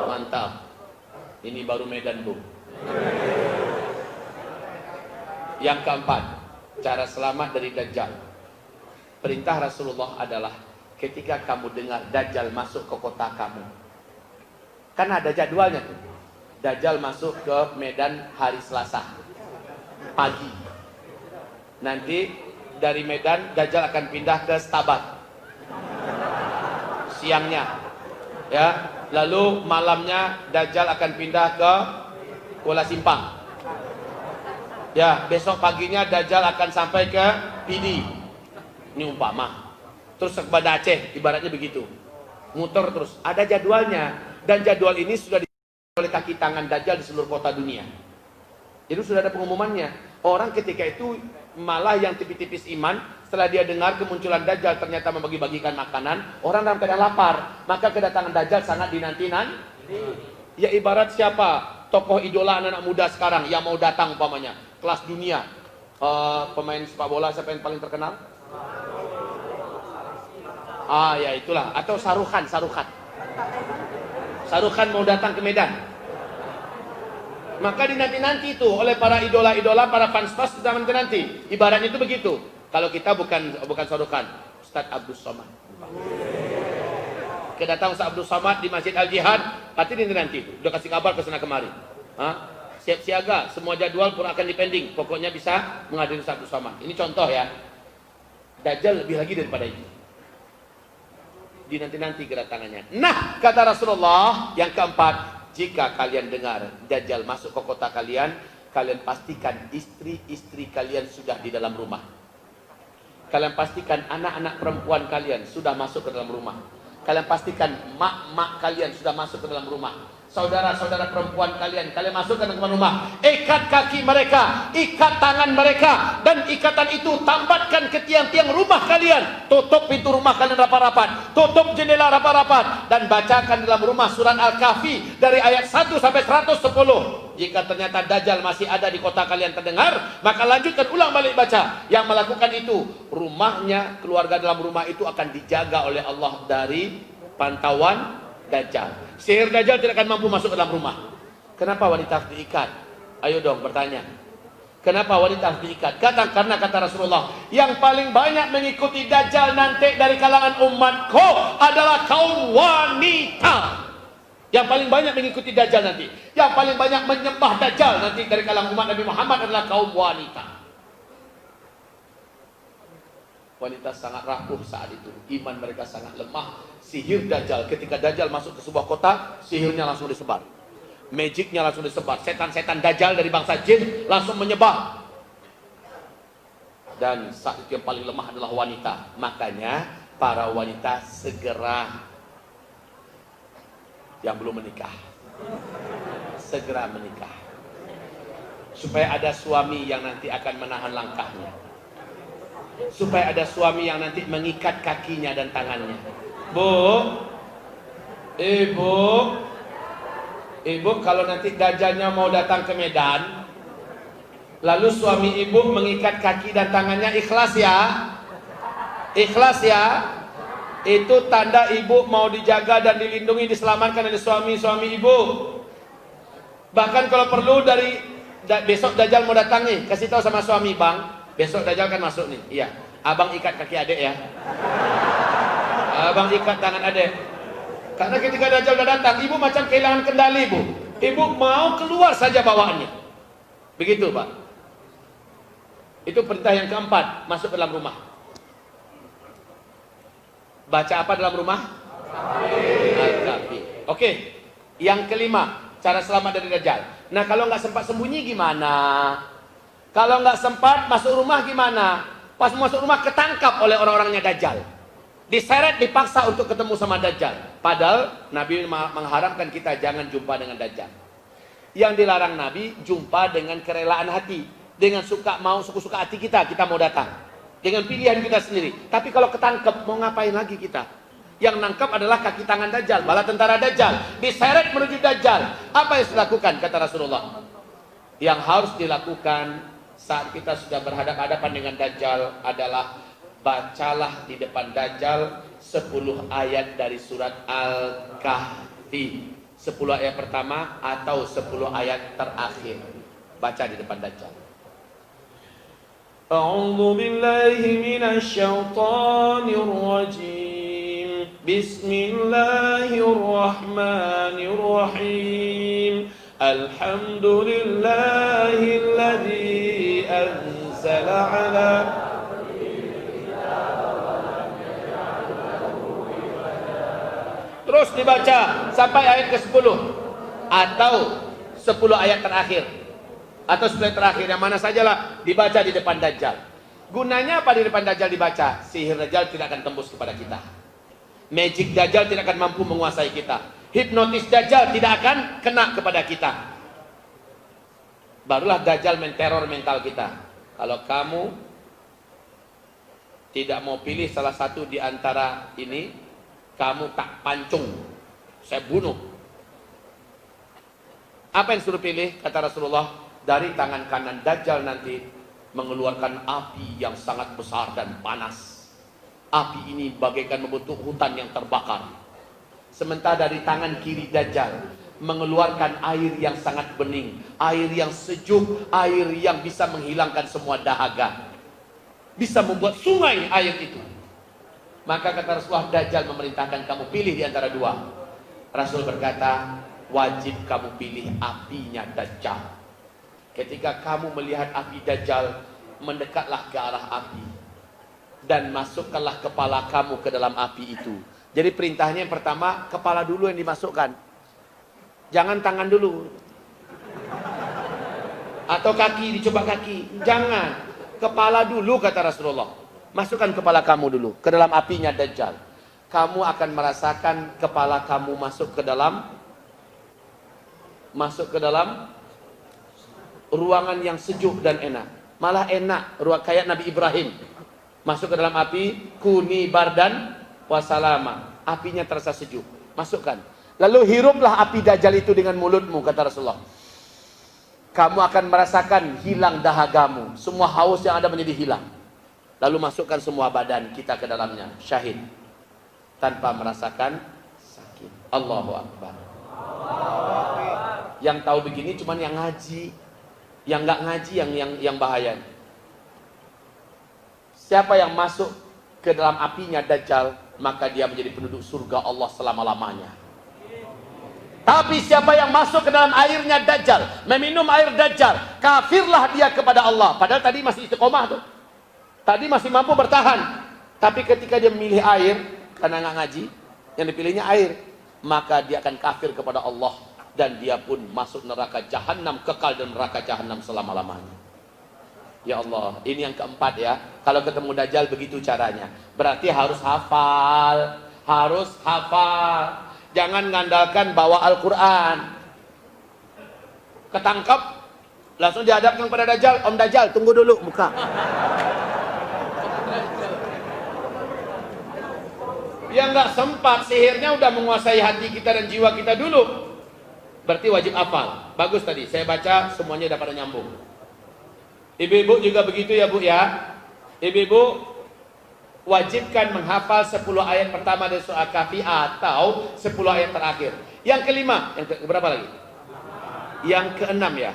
Mantap. Ini baru medan, Bu. Yang keempat, cara selamat dari Dajjal. Perintah Rasulullah adalah ketika kamu dengar Dajjal masuk ke kota kamu. Kan ada jadwalnya tuh. Dajjal masuk ke Medan hari Selasa pagi. Nanti dari Medan Dajjal akan pindah ke Stabat siangnya. Ya, lalu malamnya Dajjal akan pindah ke Kuala Simpang. Ya, besok paginya Dajjal akan sampai ke Pidi. Ini umpama. Terus ke Banda Aceh, ibaratnya begitu. Muter terus. Ada jadwalnya. Dan jadwal ini sudah dilakukan oleh kaki tangan Dajjal di seluruh kota dunia. Jadi sudah ada pengumumannya. Orang ketika itu malah yang tipis-tipis iman, setelah dia dengar kemunculan Dajjal ternyata membagi-bagikan makanan, orang dalam keadaan lapar. Maka kedatangan Dajjal sangat dinanti-nanti. Ya ibarat siapa? Tokoh idola anak-anak muda sekarang yang mau datang umpamanya. Kelas dunia. Pemain sepak bola siapa yang paling terkenal? Ya itulah. Atau Saruhan mau datang ke Medan. Maka dinanti-nanti itu oleh para idola-idola, para fans-fans sudah nanti. Ibaratnya itu begitu. Kalau kita bukan Saruhan, Ustadz Abdul Somad. Kedatangan Ustadz Abdul Somad di Masjid Al-Jihad, pasti nanti itu. Udah kasih kabar ke sana kemari. Siap siaga, semua jadwal pun akan dipending. Pokoknya bisa menghadiri Ustadz Abdul Somad. Ini contoh ya. Dajjal lebih lagi daripada itu. Dinanti-nanti kedatangannya. Nah, kata Rasulullah yang keempat, jika kalian dengar Dajjal masuk ke kota kalian, kalian pastikan istri-istri kalian sudah di dalam rumah. Kalian pastikan anak-anak perempuan kalian sudah masuk ke dalam rumah. Kalian pastikan mak-mak kalian sudah masuk ke dalam rumah. Saudara-saudara perempuan kalian masuk ke dalam rumah. Ikat kaki mereka, ikat tangan mereka, dan ikatan itu tambatkan ke tiang-tiang rumah kalian. Tutup pintu rumah kalian rapat-rapat, tutup jendela rapat-rapat, dan bacakan dalam rumah surat Al-Kahfi dari ayat 1 sampai 110. Jika ternyata Dajjal masih ada di kota kalian terdengar, maka lanjutkan ulang balik baca. Yang melakukan itu, rumahnya, keluarga dalam rumah itu akan dijaga oleh Allah dari pantauan Dajjal. Sihir Dajjal tidak akan mampu masuk ke dalam rumah. Kenapa wanita harus diikat? Ayo dong bertanya. Kenapa wanita harus diikat? Karena kata Rasulullah, yang paling banyak mengikuti Dajjal nanti dari kalangan umatku adalah kaum wanita. Yang paling banyak mengikuti Dajjal nanti, yang paling banyak menyembah Dajjal nanti dari kalangan umat Nabi Muhammad adalah kaum wanita. Wanita sangat rapuh saat itu, iman mereka sangat lemah. Sihir Dajjal, ketika Dajjal masuk ke sebuah kota, sihirnya langsung disebar, magicnya langsung disebar, setan-setan Dajjal dari bangsa jin langsung menyebar. Dan saat itu yang paling lemah adalah wanita. Makanya para wanita segera, yang belum menikah, segera menikah, supaya ada suami yang nanti akan menahan langkahnya, supaya ada suami yang nanti mengikat kakinya dan tangannya. Ibu, kalau nanti Dajjalnya mau datang ke Medan, lalu suami ibu mengikat kaki dan tangannya, ikhlas ya? Ikhlas ya? Itu tanda ibu mau dijaga dan dilindungi, diselamatkan dari suami-suami ibu. Bahkan kalau perlu besok Dajjal mau datang nih, kasih tahu sama suami, bang, besok Dajjal kan masuk nih. Iya, abang ikat kaki adek ya. Abang ikat tangan adek. Karena ketika Dajjal udah datang, ibu macam kehilangan kendali, bu. Ibu mau keluar saja bawaannya. Begitu, pak. Itu perintah yang keempat, masuk ke dalam rumah. Baca apa dalam rumah? Al-Kahfi. Oke. Yang kelima, cara selamat dari Dajjal. Nah, kalau nggak sempat sembunyi gimana? Kalau nggak sempat masuk rumah gimana? Pas masuk rumah ketangkap oleh orang-orangnya Dajjal. Diseret, dipaksa untuk ketemu sama Dajjal. Padahal Nabi mengharapkan kita jangan jumpa dengan Dajjal. Yang dilarang Nabi jumpa dengan kerelaan hati, dengan suka hati kita mau datang. Dengan pilihan kita sendiri. Tapi kalau ketangkep, mau ngapain lagi kita? Yang nangkep adalah kaki tangan Dajjal, bala tentara Dajjal, diseret menuju Dajjal. Apa yang harus dilakukan, kata Rasulullah? Yang harus dilakukan saat kita sudah berhadapan-hadapan dengan Dajjal adalah bacalah di depan Dajjal 10 ayat dari surat Al-Kahfi. 10 ayat pertama atau 10 ayat terakhir. Baca di depan Dajjal. أعوذ بالله من الشيطان الرجيم بسم الله الرحمن الرحيم الحمد لله الذي أنزل على Terus dibaca sampai ayat ke-10 atau 10 ayat terakhir. Atau 10 terakhir, yang mana sajalah, dibaca di depan Dajjal. Gunanya apa di depan Dajjal dibaca? Sihir Dajjal tidak akan tembus kepada kita. Magic Dajjal tidak akan mampu menguasai kita. Hipnotis Dajjal tidak akan kena kepada kita. Barulah Dajjal menteror mental kita. Kalau kamu tidak mau pilih salah satu di antara ini, kamu tak pancung, saya bunuh. Apa yang suruh pilih? Kata Rasulullah, dari tangan kanan Dajjal nanti mengeluarkan api yang sangat besar dan panas. Api ini bagaikan membentuk hutan yang terbakar. Sementara dari tangan kiri Dajjal mengeluarkan air yang sangat bening, air yang sejuk, air yang bisa menghilangkan semua dahaga, bisa membuat sungai air itu. Maka kata Rasulullah, Dajjal memerintahkan kamu pilih di antara dua. Rasul berkata, wajib kamu pilih apinya Dajjal. Ketika kamu melihat api Dajjal, mendekatlah ke arah api dan masukkanlah kepala kamu ke dalam api itu. Jadi perintahnya yang pertama, kepala dulu yang dimasukkan, jangan tangan dulu atau kaki, dicoba kaki, jangan, kepala dulu kata Rasulullah. Masukkan kepala kamu dulu ke dalam apinya Dajjal. Kamu akan merasakan kepala kamu masuk ke dalam ruangan yang sejuk dan enak. Malah enak, kayak Nabi Ibrahim masuk ke dalam api, kuni bardan wasalama. Apinya terasa sejuk. Masukkan. Lalu hiruplah api Dajjal itu dengan mulutmu, kata Rasulullah. Kamu akan merasakan hilang dahagamu, semua haus yang ada menjadi hilang. Lalu masukkan semua badan kita ke dalamnya, syahid, tanpa merasakan sakit. Allahu Akbar. Yang tahu begini cuman yang ngaji. Yang nggak ngaji yang bahaya. Siapa yang masuk ke dalam apinya Dajjal, maka dia menjadi penduduk surga Allah selama-lamanya. Tapi siapa yang masuk ke dalam airnya Dajjal, meminum air Dajjal, kafirlah dia kepada Allah. Padahal tadi masih istiqomah tuh. Tadi masih mampu bertahan. Tapi ketika dia memilih air, karena nggak ngaji, yang dipilihnya air, maka dia akan kafir kepada Allah. Dan dia pun masuk neraka jahanam, kekal dalam neraka jahanam selama-lamanya. Ya Allah, ini yang keempat ya. Kalau ketemu Dajjal begitu caranya. Berarti harus hafal. Harus hafal. Jangan ngandalkan bawa Al-Quran. Ketangkap, langsung dihadapkan kepada Dajjal. Om Dajjal, tunggu dulu, buka. Ya nggak sempat, sihirnya udah menguasai hati kita dan jiwa kita dulu. Berarti wajib hafal. Bagus tadi, saya baca semuanya udah pada nyambung. Ibu-ibu juga begitu ya Bu ya. Ibu-ibu wajibkan menghafal 10 ayat pertama dari surah Kahfi atau 10 ayat terakhir. Yang kelima, berapa lagi? Yang keenam ya.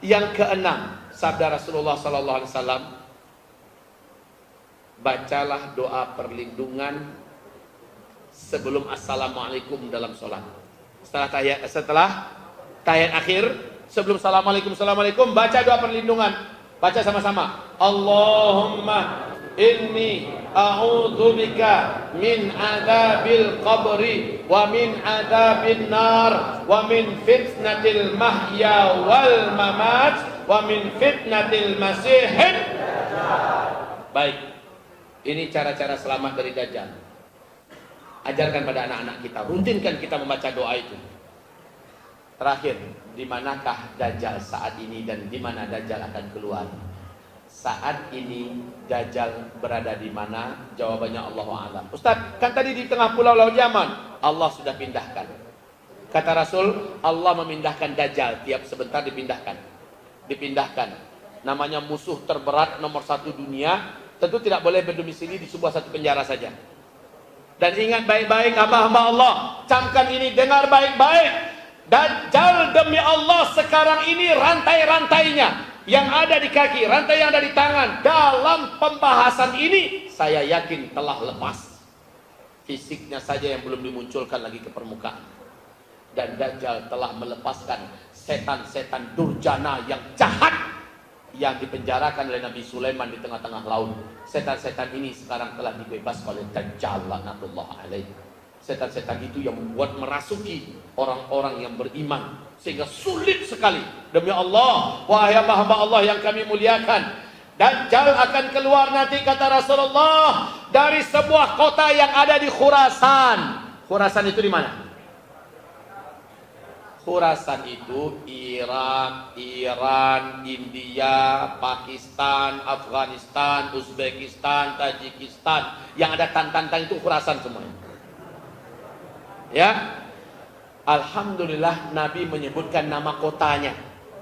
Yang keenam, sabda Rasulullah sallallahu alaihi wasallam, bacalah doa perlindungan sebelum assalamualaikum dalam sholat. Setelah tahiyat akhir, sebelum assalamualaikum, baca doa perlindungan. Baca sama-sama. Allahumma inni a'udzubika min adzabil qabri wa min adzabin nar wa min fitnatil mahya wal mamat wa min fitnatil masihid. Baik, ini cara-cara selamat dari Dajjal. Ajarkan pada anak-anak kita, rutinkan kita membaca doa itu. Terakhir, di manakah Dajjal saat ini dan di mana Dajjal akan keluar? Saat ini Dajjal berada di mana? Jawabannya Allahu a'lam. Ustaz, kan tadi di tengah pulau Laut Yaman. Allah sudah pindahkan. Kata Rasul, Allah memindahkan Dajjal, tiap sebentar dipindahkan. Namanya musuh terberat nomor 1 dunia, tentu tidak boleh berdomisili di sebuah satu penjara saja. Dan ingat baik-baik hamba-hamba Allah, camkan ini, dengar baik-baik. Dajjal demi Allah sekarang ini rantai-rantainya yang ada di kaki, rantai yang ada di tangan, dalam pembahasan ini saya yakin telah lepas. Fisiknya saja yang belum dimunculkan lagi ke permukaan. Dan Dajjal telah melepaskan setan-setan durjana yang jahat yang dipenjarakan oleh Nabi Sulaiman di tengah-tengah laut. Setan-setan ini sekarang telah dibebaskan oleh Dajjal laknatullah alaihi. Setan-setan itu yang membuat merasuki orang-orang yang beriman sehingga sulit sekali. Demi Allah, wahai hamba Allah yang kami muliakan, Dajjal akan keluar nanti kata Rasulullah dari sebuah kota yang ada di Khurasan. Khurasan itu di mana? Khurasan itu Irak, Iran, India, Pakistan, Afghanistan, Uzbekistan, Tajikistan. Yang ada tan-tan itu Khurasan semuanya. Ya, alhamdulillah Nabi menyebutkan nama kotanya.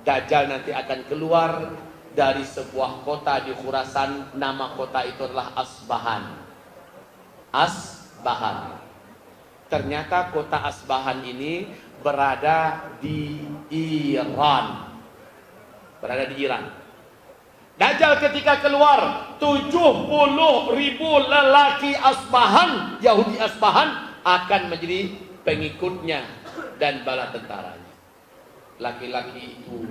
Dajjal nanti akan keluar dari sebuah kota di Khurasan. Nama kota itu adalah Asbahan. Asbahan. Ternyata kota Asbahan ini berada di Iran. Berada di Iran. Dajjal ketika keluar, 70.000 lelaki Asbahan, Yahudi Asbahan, akan menjadi pengikutnya dan bala tentaranya. Laki-laki itu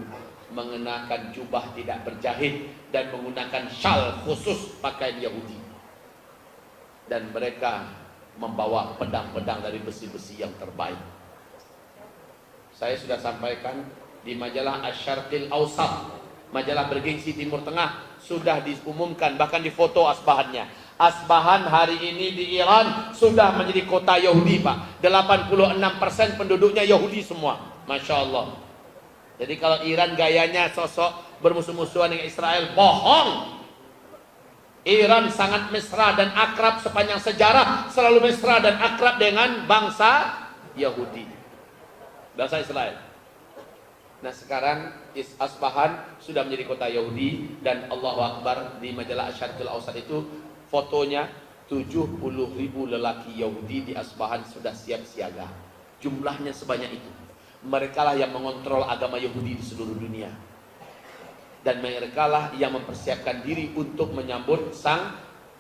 mengenakan jubah tidak berjahit dan menggunakan syal khusus pakaian Yahudi. Dan mereka membawa pedang-pedang dari besi-besi yang terbaik. Saya sudah sampaikan di majalah Asy-Syarqil Awsat, majalah bergengsi Timur Tengah, sudah diumumkan, bahkan di foto Asbahannya. Asbahan hari ini di Iran sudah menjadi kota Yahudi, Pak. 86% penduduknya Yahudi semua. Masya Allah. Jadi kalau Iran gayanya sosok bermusuh-musuhan dengan Israel, bohong. Iran sangat mesra dan akrab sepanjang sejarah, selalu mesra dan akrab dengan bangsa Yahudi, bangsa Israel. Nah sekarang Asbahan sudah menjadi kota Yahudi. Dan Allahu Akbar, di majalah Asy-Syarqil Awsat itu fotonya 70.000 lelaki Yahudi di Asbahan sudah siap siaga. Jumlahnya sebanyak itu. Mereka lah yang mengontrol agama Yahudi di seluruh dunia. Dan mereka lah yang mempersiapkan diri untuk menyambut sang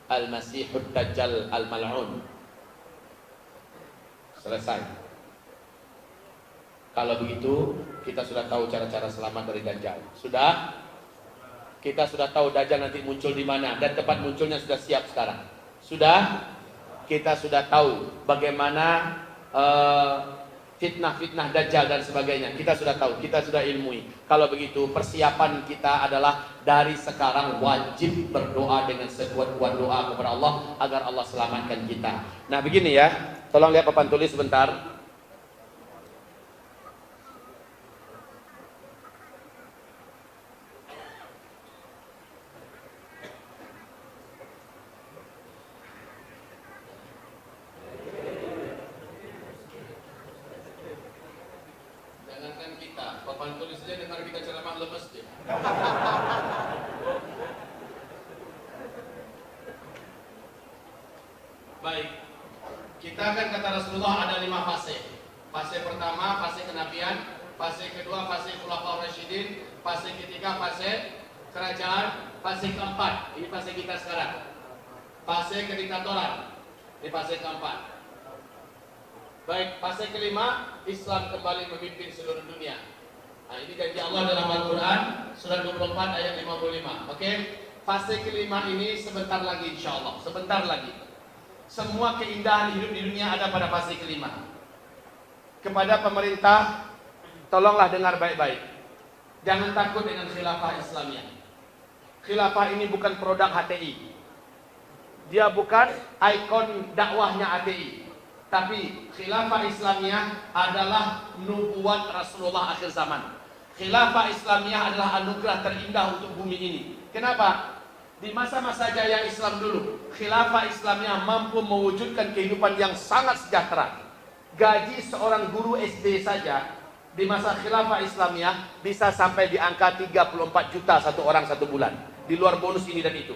Al-Masihud Dajjal Al-Mal'un. Selesai. Kalau begitu, kita sudah tahu cara-cara selamat dari Dajjal. Sudah? Kita sudah tahu Dajjal nanti muncul di mana dan tempat munculnya sudah siap sekarang. Sudah? Kita sudah tahu bagaimana fitnah-fitnah Dajjal dan sebagainya. Kita sudah tahu, kita sudah ilmui. Kalau begitu, persiapan kita adalah dari sekarang wajib berdoa dengan sekuat-kuat doa kepada Allah agar Allah selamatkan kita. Nah, begini ya. Tolong lihat papan tulis sebentar. Papan tulis saja dengar kita ceramah lemes dia. Baik, kita akan kata Rasulullah ada 5 fase. Fase pertama fase kenabian, fase kedua fase khulafaur rasyidin, fase ketiga fase kerajaan, fase keempat ini fase kita sekarang, fase kediktatoran, ini fase keempat. Baik, fase kelima Islam kembali memimpin seluruh dunia. Nah, ini janji Allah dalam Al-Quran surat 24 ayat 55. Oke, fase kelima ini sebentar lagi insya Allah, sebentar lagi. Semua keindahan hidup di dunia ada pada fase kelima. Kepada pemerintah, tolonglah dengar baik-baik. Jangan takut dengan khilafah Islamiyah. Khilafah ini bukan produk HTI. Dia bukan ikon dakwahnya HTI. Tapi khilafah Islamiyah adalah nubuat Rasulullah akhir zaman. Khilafah Islamiyah adalah anugerah terindah untuk bumi ini. Kenapa? Di masa-masa jaya Islam dulu, khilafah Islamiyah mampu mewujudkan kehidupan yang sangat sejahtera. Gaji seorang guru SD saja di masa khilafah Islamiyah bisa sampai di angka 34 juta satu orang satu bulan. Di luar bonus ini dan itu.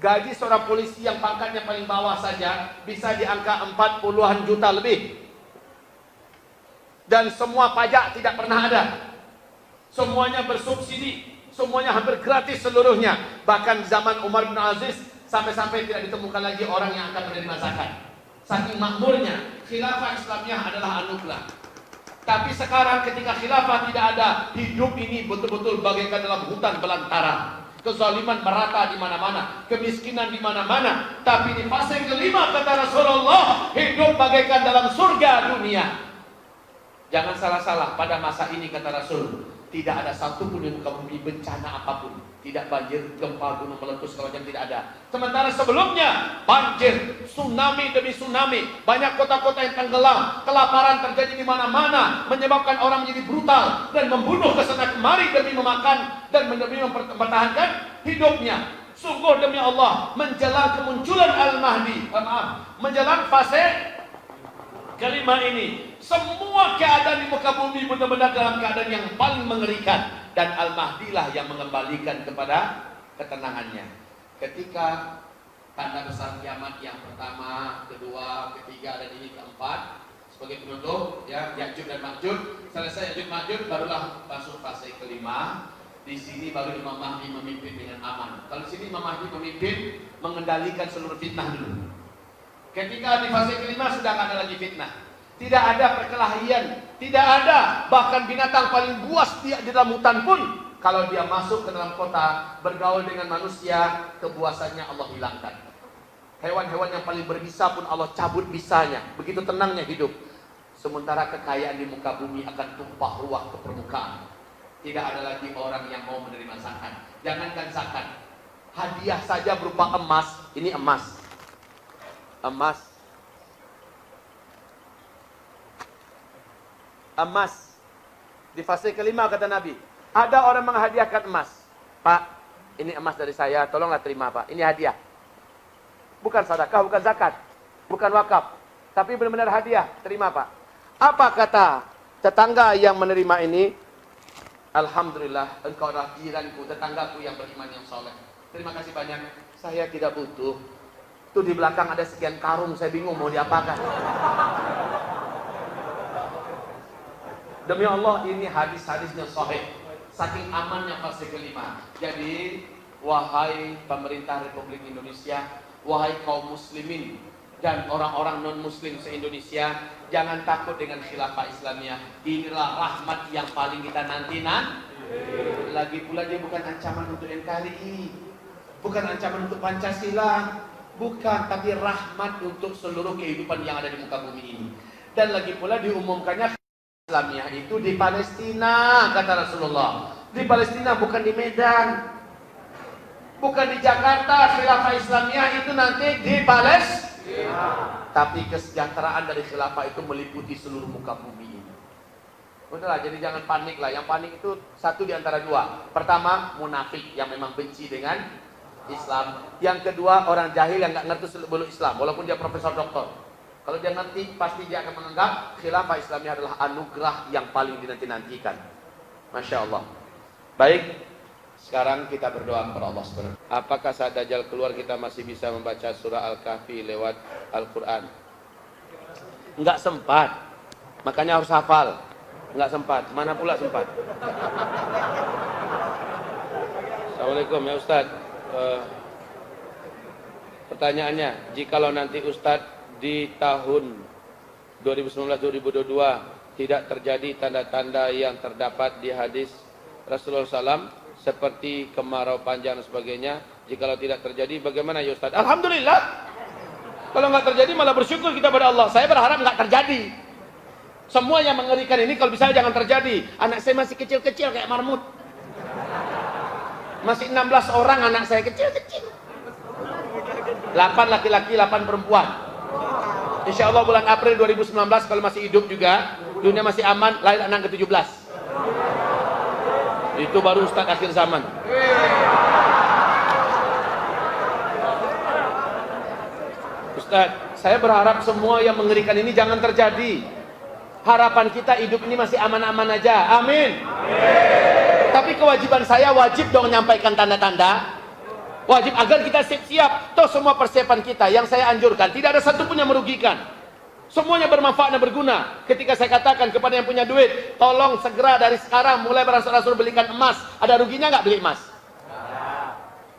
Gaji seorang polisi yang pangkatnya paling bawah saja bisa di angka 40-an juta lebih. Dan semua pajak tidak pernah ada. Semuanya bersubsidi, semuanya hampir gratis seluruhnya. Bahkan zaman Umar bin Aziz sampai-sampai tidak ditemukan lagi orang yang akan menerima zakat. Saking makmurnya, khilafah Islamiyah adalah anugerah. Tapi sekarang ketika khilafah tidak ada, hidup ini betul-betul bagaikan dalam hutan belantara. Kezaliman merata di mana-mana, kemiskinan di mana-mana. Tapi di fase kelima kata Rasulullah, hidup bagaikan dalam surga dunia. Jangan salah-salah, pada masa ini kata Rasul, tidak ada satupun di muka bumi bencana apapun. Tidak banjir, gempa, gunung meletus, macam tidak ada. Sementara sebelumnya banjir, tsunami demi tsunami, banyak kota-kota yang tenggelam, kelaparan terjadi di mana-mana, menyebabkan orang menjadi brutal dan membunuh kesana kemari demi memakan dan demi mempertahankan hidupnya. Sungguh demi Allah, menjelang kemunculan Al-Mahdi, menjelang fase kelima ini, semua keadaan di muka bumi benar-benar dalam keadaan yang paling mengerikan. Dan Al-Mahdi lah yang mengembalikan kepada ketenangannya. Ketika tanda besar kiamat yang pertama, kedua, ketiga, dan ini keempat sebagai penutup, ya, Ya'juj dan Ma'juj. Selesai Ya'juj Ma'juj, barulah masuk fase kelima. Di sini baru Imam Mahdi memimpin dengan aman. Kalau di sini Imam Mahdi memimpin, mengendalikan seluruh fitnah dulu. Ketika di fase kelima sudah tidak ada lagi fitnah, tidak ada perkelahian, tidak ada bahkan binatang paling buas di dalam hutan pun kalau dia masuk ke dalam kota bergaul dengan manusia, kebuasannya Allah hilangkan. Hewan-hewan yang paling berbisa pun Allah cabut bisanya. Begitu tenangnya hidup. Sementara kekayaan di muka bumi akan tumpah ruah ke permukaan. Tidak ada lagi orang yang mau menerima zakat. Jangankan zakat, hadiah saja berupa emas. Ini emas. Emas di fase kelima kata Nabi, ada orang menghadiahkan emas. Pak, ini emas dari saya, tolonglah terima Pak, ini hadiah. Bukan sedekah, bukan zakat, bukan wakaf, tapi benar-benar hadiah, terima Pak. Apa kata tetangga yang menerima ini? Alhamdulillah, engkau adalah jiranku, tetanggaku yang beriman yang soleh. Terima kasih banyak, saya tidak butuh. Tuh di belakang ada sekian karung, saya bingung mau diapakan. Demi Allah, ini hadis-hadisnya sahih. Saking amannya fase kelima. Jadi, wahai pemerintah Republik Indonesia, wahai kaum muslimin, dan orang-orang non-muslim se-Indonesia, jangan takut dengan khilafah Islamiyah. Inilah rahmat yang paling kita nanti. Lagi pula dia bukan ancaman untuk NKRI, bukan ancaman untuk Pancasila, bukan, tapi rahmat untuk seluruh kehidupan yang ada di muka bumi ini. Dan lagi pula diumumkannya Islamiyah itu di Palestina, kata Rasulullah. Di Palestina, bukan di Medan, bukan di Jakarta. Khilafah Islamiyah itu nanti di Palestina. Tapi kesejahteraan dari khilafah itu meliputi seluruh muka bumi ini. Udahlah, jadi jangan panik lah. Yang panik itu satu di antara dua. Pertama, munafik yang memang benci dengan Islam. Yang kedua, orang jahil yang nggak ngerti seluk-beluk Islam, walaupun dia profesor doktor. Kalau dia ngerti, pasti dia akan menganggap khilafah Islamiyah adalah anugerah yang paling dinanti-nantikan. Masya Allah. Baik, sekarang kita berdoa kepada Allah SWT. Apakah saat Dajjal keluar kita masih bisa membaca surah Al-Kahfi lewat Al-Quran? Enggak sempat, makanya harus hafal. Enggak sempat, mana pula sempat. Assalamualaikum ya Ustadz. Pertanyaannya, jikalau nanti Ustadz di tahun 2019-2022 tidak terjadi tanda-tanda yang terdapat di hadis Rasulullah SAW seperti kemarau panjang dan sebagainya, jikalau tidak terjadi bagaimana ya Ustaz? Alhamdulillah. Kalau nggak terjadi malah bersyukur kita pada Allah. Saya berharap nggak terjadi. Semua yang mengerikan ini kalau bisa jangan terjadi. Anak saya masih kecil-kecil kayak marmut. Masih 16 orang anak saya kecil-kecil. 8 laki-laki, 8 perempuan. Insya Allah bulan April 2019 kalau masih hidup juga, dunia masih aman, lahir anak ke-17. Itu baru Ustaz akhir zaman. Ustaz, saya berharap semua yang mengerikan ini jangan terjadi. Harapan kita hidup ini masih aman-aman aja. Amin. Tapi kewajiban saya wajib dong menyampaikan tanda-tanda. Wajib agar kita siap-siap. Toh semua persiapan kita yang saya anjurkan tidak ada satupun yang merugikan. Semuanya bermanfaat dan berguna. Ketika saya katakan kepada yang punya duit, tolong segera dari sekarang mulai beransur-ansur belikan emas. Ada ruginya nggak beli emas?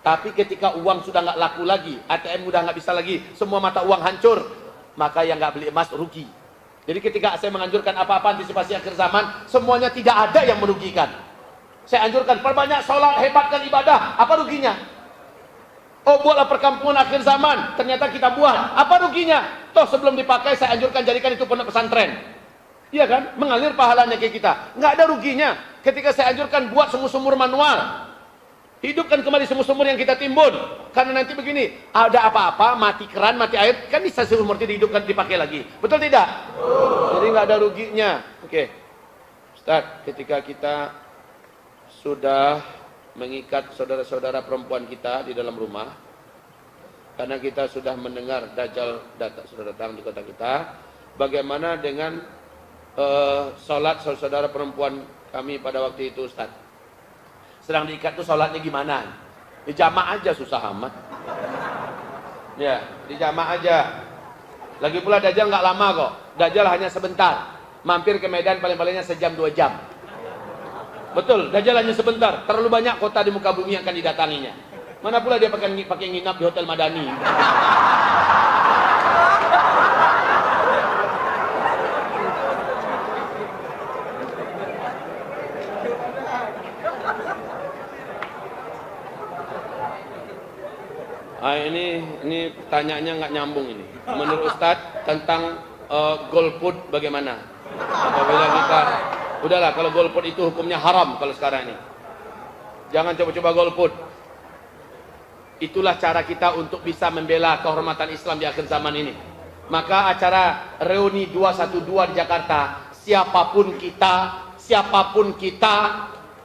Tapi ketika uang sudah nggak laku lagi, ATM udah nggak bisa lagi, semua mata uang hancur, maka yang nggak beli emas rugi. Jadi ketika saya menganjurkan apa-apa antisipasi akhir zaman, semuanya tidak ada yang merugikan. Saya anjurkan perbanyak sholat, hebatkan ibadah. Apa ruginya? Oh, buatlah perkampungan akhir zaman, ternyata kita buat. Apa ruginya? Toh sebelum dipakai saya anjurkan jadikan itu pondok pesantren. Iya kan? Mengalir pahalanya ke kita. Nggak ada ruginya. Ketika saya anjurkan buat sumur-sumur manual. Hidupkan kembali sumur-sumur yang kita timbun. Karena nanti begini, ada apa-apa, mati keran, mati air, kan bisa sumur itu dihidupkan, dipakai lagi. Betul tidak? Jadi nggak ada ruginya. Oke. Ustaz, ketika kita sudah mengikat saudara-saudara perempuan kita di dalam rumah, karena kita sudah mendengar Dajjal sudah datang di kota kita, bagaimana dengan sholat saudara perempuan kami pada waktu itu Ustaz? Sedang diikat tuh sholatnya gimana? Di jamaah aja susah amat. Ya, di jamaah aja. Lagi pula Dajjal nggak lama kok. Dajjal hanya sebentar. Mampir ke Medan paling-palingnya sejam 2 jam. Betul, Dajjal hanya sebentar. Terlalu banyak kota di muka bumi yang akan didatanginya. Mana pula dia pakai nginap di Hotel Madani. Ini pertanyaannya nggak nyambung ini. Menurut Ustadz tentang golput bagaimana? Apabila kita udahlah, kalau golput itu hukumnya haram kalau sekarang ini. Jangan coba-coba golput. Itulah cara kita untuk bisa membela kehormatan Islam di akhir zaman ini. Maka acara reuni 212 di Jakarta, siapapun kita,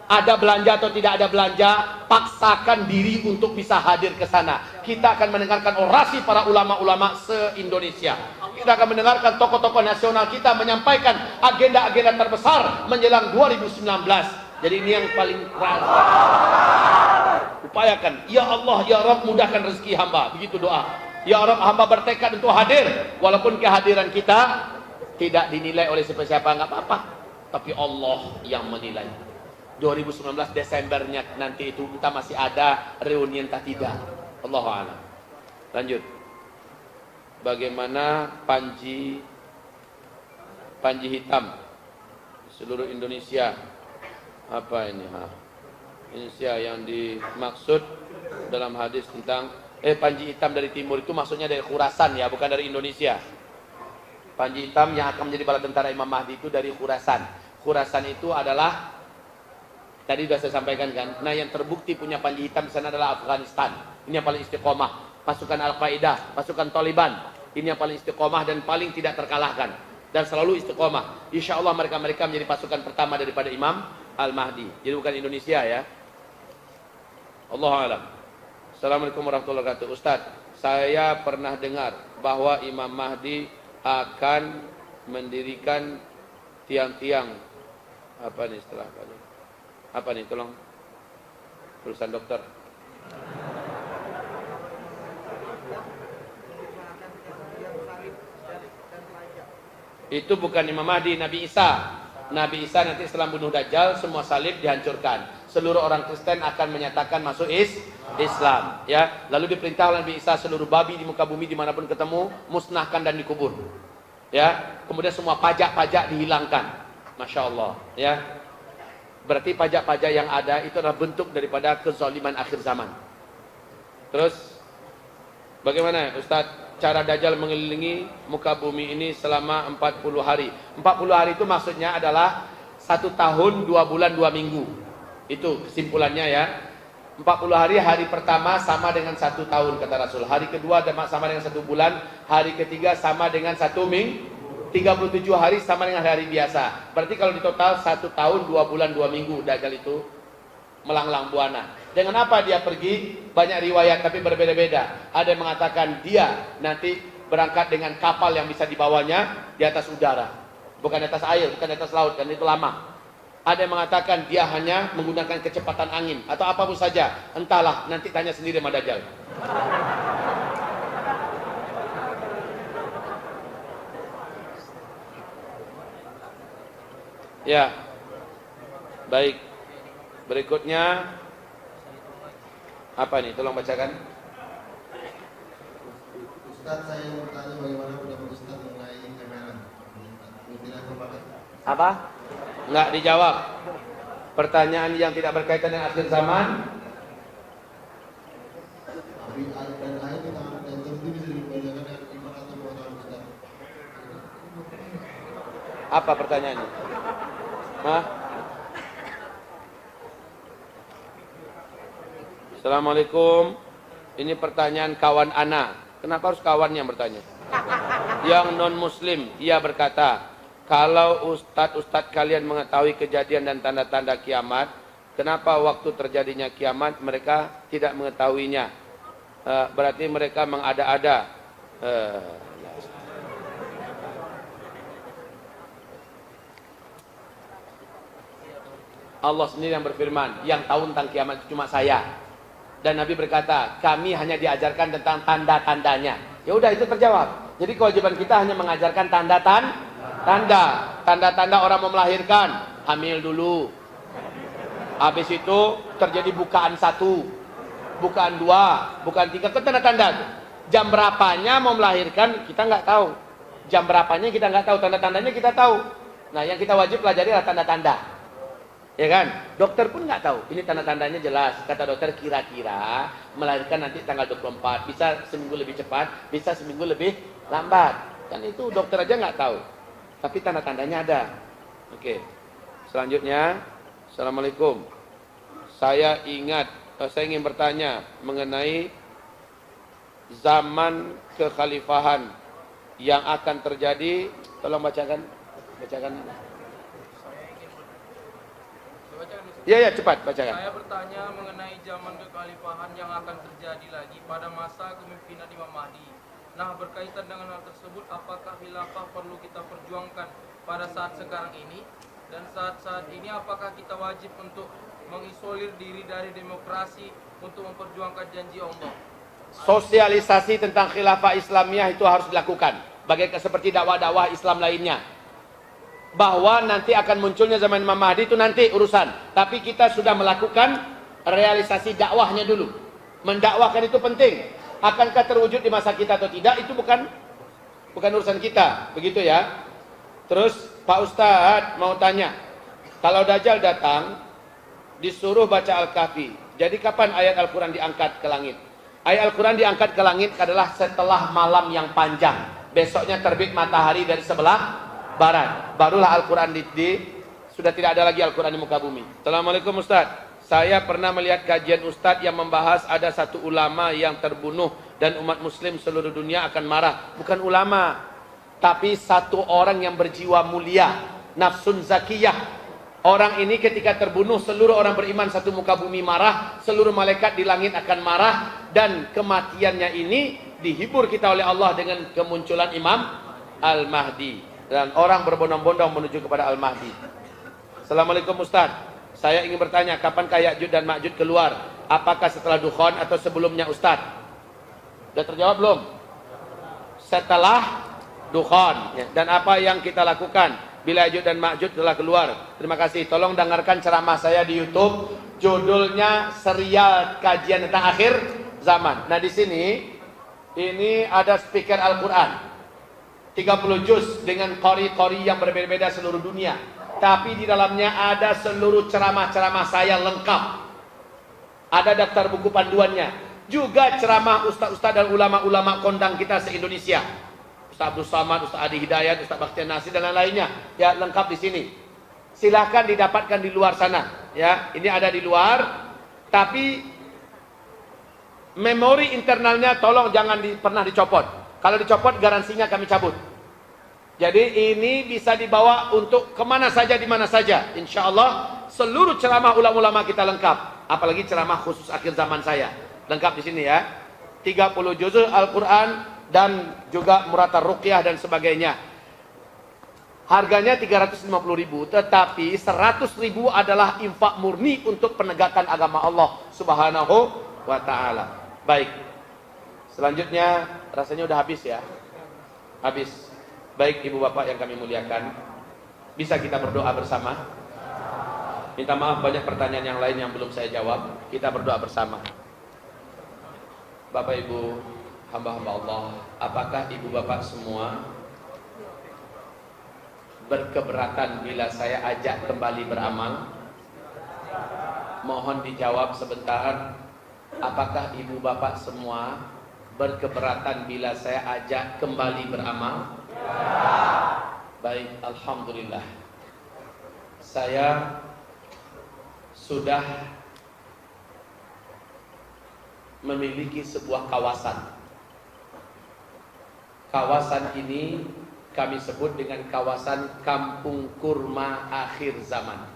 ada belanja atau tidak ada belanja, paksakan diri untuk bisa hadir ke sana. Kita akan mendengarkan orasi para ulama-ulama se-Indonesia. Kita akan mendengarkan tokoh-tokoh nasional kita menyampaikan agenda-agenda terbesar menjelang 2019. Jadi ini yang paling keras. Upayakan, ya Allah, ya Rabb, mudahkan rezeki hamba. Begitu doa. Ya Rabb, hamba bertekad untuk hadir. Walaupun kehadiran kita tidak dinilai oleh siapa-siapa, nggak apa-apa. Tapi Allah yang menilai. 2019 Desembernya nanti itu kita masih ada reuni entah tidak. Allahu a'lam. Lanjut. bagaimana panji hitam seluruh Indonesia. Apa ini? Indonesia yang dimaksud dalam hadis tentang panji hitam dari timur itu maksudnya dari Khurasan ya, bukan dari Indonesia. Panji hitam yang akan menjadi bala tentara Imam Mahdi itu dari Khurasan. Khurasan itu adalah tadi sudah saya sampaikan kan. Nah, yang terbukti punya panji hitam di sana adalah Afghanistan. Ini yang paling istiqomah. Pasukan Al-Qaeda, pasukan Taliban. Ini yang paling istiqomah dan paling tidak terkalahkan dan selalu istiqomah. Insya Allah mereka menjadi pasukan pertama daripada Imam Al-Mahdi. Jadi bukan Indonesia ya. Allahu a'lam. Assalamualaikum warahmatullahi wabarakatuh. Ustaz, saya pernah dengar bahwa Imam Mahdi akan mendirikan tiang-tiang apa nih istilah apa nih, tolong tulisan dokter. Itu bukan Imam Mahdi, Nabi Isa. Nabi Isa nanti setelah bunuh Dajjal, semua salib dihancurkan. Seluruh orang Kristen akan menyatakan masuk Islam. Ya, lalu diperintah oleh Nabi Isa seluruh babi di muka bumi dimanapun ketemu musnahkan dan dikubur. Ya, kemudian semua pajak-pajak dihilangkan. Masya Allah. Ya, berarti pajak-pajak yang ada itu adalah bentuk daripada kezaliman akhir zaman. Terus, bagaimana Ustadz? Cara Dajjal mengelilingi muka bumi ini selama 40 hari. 40 hari itu maksudnya adalah 1 tahun 2 bulan 2 minggu. Itu kesimpulannya ya. 40 hari, hari pertama sama dengan 1 tahun kata Rasul. Hari kedua sama dengan 1 bulan. Hari ketiga sama dengan 1 minggu. 37 hari sama dengan hari biasa. Berarti kalau di total 1 tahun 2 bulan 2 minggu Dajjal itu melanglang buana. Dengan apa dia pergi? Banyak riwayat tapi berbeda-beda. Ada yang mengatakan dia nanti berangkat dengan kapal yang bisa dibawanya di atas udara, bukan di atas air, bukan di atas laut, kan itu lama. Ada yang mengatakan dia hanya menggunakan kecepatan angin atau apapun saja. Entahlah, nanti tanya sendiri sama Dajjal. Ya. Baik. Berikutnya apa nih? Tolong bacakan. Ustaz, saya mau bertanya bagaimana pendapat Ustaz mengenai kamera. Apa? Enggak dijawab. Pertanyaan yang tidak berkaitan dengan akhir zaman. Api dan air di tangan dan tentu bisa dibedakan dengan iman atau pengetahuan Ustaz. Apa pertanyaannya? Hah? Assalamualaikum. Ini pertanyaan kawan Ana. Kenapa harus kawan yang bertanya? Yang non muslim, ia berkata, kalau ustadz kalian mengetahui kejadian dan tanda-tanda kiamat, kenapa waktu terjadinya kiamat mereka tidak mengetahuinya? Berarti mereka mengada-ada. Allah sendiri yang berfirman, yang tahu tentang kiamat itu cuma saya. Dan Nabi berkata, kami hanya diajarkan tentang tanda-tandanya. Ya udah, itu terjawab. Jadi kewajiban kita hanya mengajarkan tanda-tanda orang mau melahirkan, hamil dulu. Habis itu terjadi bukaan 1, bukaan 2, bukaan 3, kan tanda-tanda. Jam berapanya mau melahirkan kita nggak tahu. Jam berapanya kita nggak tahu, tanda-tandanya kita tahu. Nah, yang kita wajib pelajari adalah tanda-tanda. Ya kan? Dokter pun nggak tahu. Ini tanda-tandanya jelas. Kata dokter kira-kira melahirkan nanti tanggal 24. Bisa seminggu lebih cepat, bisa seminggu lebih lambat. Kan itu dokter aja nggak tahu. Tapi tanda-tandanya ada. Oke. Selanjutnya, Assalamualaikum. Saya ingin bertanya mengenai zaman kekhalifahan yang akan terjadi. Tolong bacakan. Ya, cepat bacakan. Saya bertanya mengenai zaman kekhalifahan yang akan terjadi lagi pada masa kepemimpinan Imam Mahdi. Nah, berkaitan dengan hal tersebut, apakah khilafah perlu kita perjuangkan pada saat sekarang ini? Dan saat-saat ini apakah kita wajib untuk mengisolir diri dari demokrasi untuk memperjuangkan janji Allah? Sosialisasi tentang khilafah Islamiyah itu harus dilakukan. Bagaikan seperti dakwah-dakwah Islam lainnya. Bahwa nanti akan munculnya zaman Imam Mahdi itu nanti urusan. Tapi kita sudah melakukan realisasi dakwahnya dulu. Mendakwahkan itu penting. Akankah terwujud di masa kita atau tidak, itu bukan bukan urusan kita, begitu ya. Terus Pak Ustadz mau tanya, kalau Dajjal datang disuruh baca Al-Kahfi, jadi kapan ayat Al-Quran diangkat ke langit? Ayat Al-Quran diangkat ke langit adalah setelah malam yang panjang. Besoknya terbit matahari dari sebelah barat. Barulah Al-Quran sudah tidak ada lagi Al-Quran di muka bumi. Assalamualaikum Ustadz. Saya pernah melihat kajian Ustadz yang membahas ada satu ulama yang terbunuh dan umat muslim seluruh dunia akan marah. Bukan ulama, tapi satu orang yang berjiwa mulia, nafsun zakiyah. Orang ini ketika terbunuh, seluruh orang beriman satu muka bumi marah, seluruh malaikat di langit akan marah, dan kematiannya ini dihibur kita oleh Allah dengan kemunculan Imam Al-Mahdi. Dan orang berbondong-bondong menuju kepada Al-Mahdi. Assalamualaikum Ustadz. Saya ingin bertanya, kapankah Ya'juj dan Ma'juj keluar? Apakah setelah Dukhan atau sebelumnya Ustadz? Sudah terjawab belum? Setelah Dukhan. Dan apa yang kita lakukan bila Ya'juj dan Ma'juj telah keluar? Terima kasih. Tolong dengarkan ceramah saya di YouTube. Judulnya serial kajian tentang akhir zaman. Nah di sini, ini ada speaker Al-Quran. 30 juz dengan qori-qori yang berbeda-beda seluruh dunia. Tapi di dalamnya ada seluruh ceramah-ceramah saya lengkap. Ada daftar buku panduannya. Juga ceramah ustaz-ustaz dan ulama-ulama kondang kita se-Indonesia. Ustaz Abdul Samad, Ustaz Adi Hidayat, Ustaz Bakhtiar Nasir dan lain-lainnya. Ya, lengkap di sini. Silahkan didapatkan di luar sana. Ya, ini ada di luar. Tapi memori internalnya tolong jangan pernah dicopot. Kalau dicopot garansinya kami cabut. Jadi ini bisa dibawa untuk kemana saja, di mana saja. Insya Allah seluruh ceramah ulama-ulama kita lengkap. Apalagi ceramah khusus akhir zaman saya. Lengkap di sini ya. 30 juz Al-Quran dan juga Muratal Ruqyah dan sebagainya. Harganya 350.000, tetapi 100.000 adalah infak murni untuk penegakan agama Allah Subhanahu wa Ta'ala. Baik. Selanjutnya rasanya udah habis ya. Habis. Baik ibu bapak yang kami muliakan, bisa kita berdoa bersama? Minta maaf banyak pertanyaan yang lain yang belum saya jawab. Kita berdoa bersama. Bapak ibu hamba-hamba Allah, apakah ibu bapak semua berkeberatan bila saya ajak kembali beramal? Mohon dijawab sebentar. Apakah ibu bapak semua berkeberatan bila saya ajak kembali beramal? Baik, alhamdulillah. Saya sudah memiliki sebuah kawasan. Kawasan ini kami sebut dengan kawasan Kampung Kurma Akhir Zaman.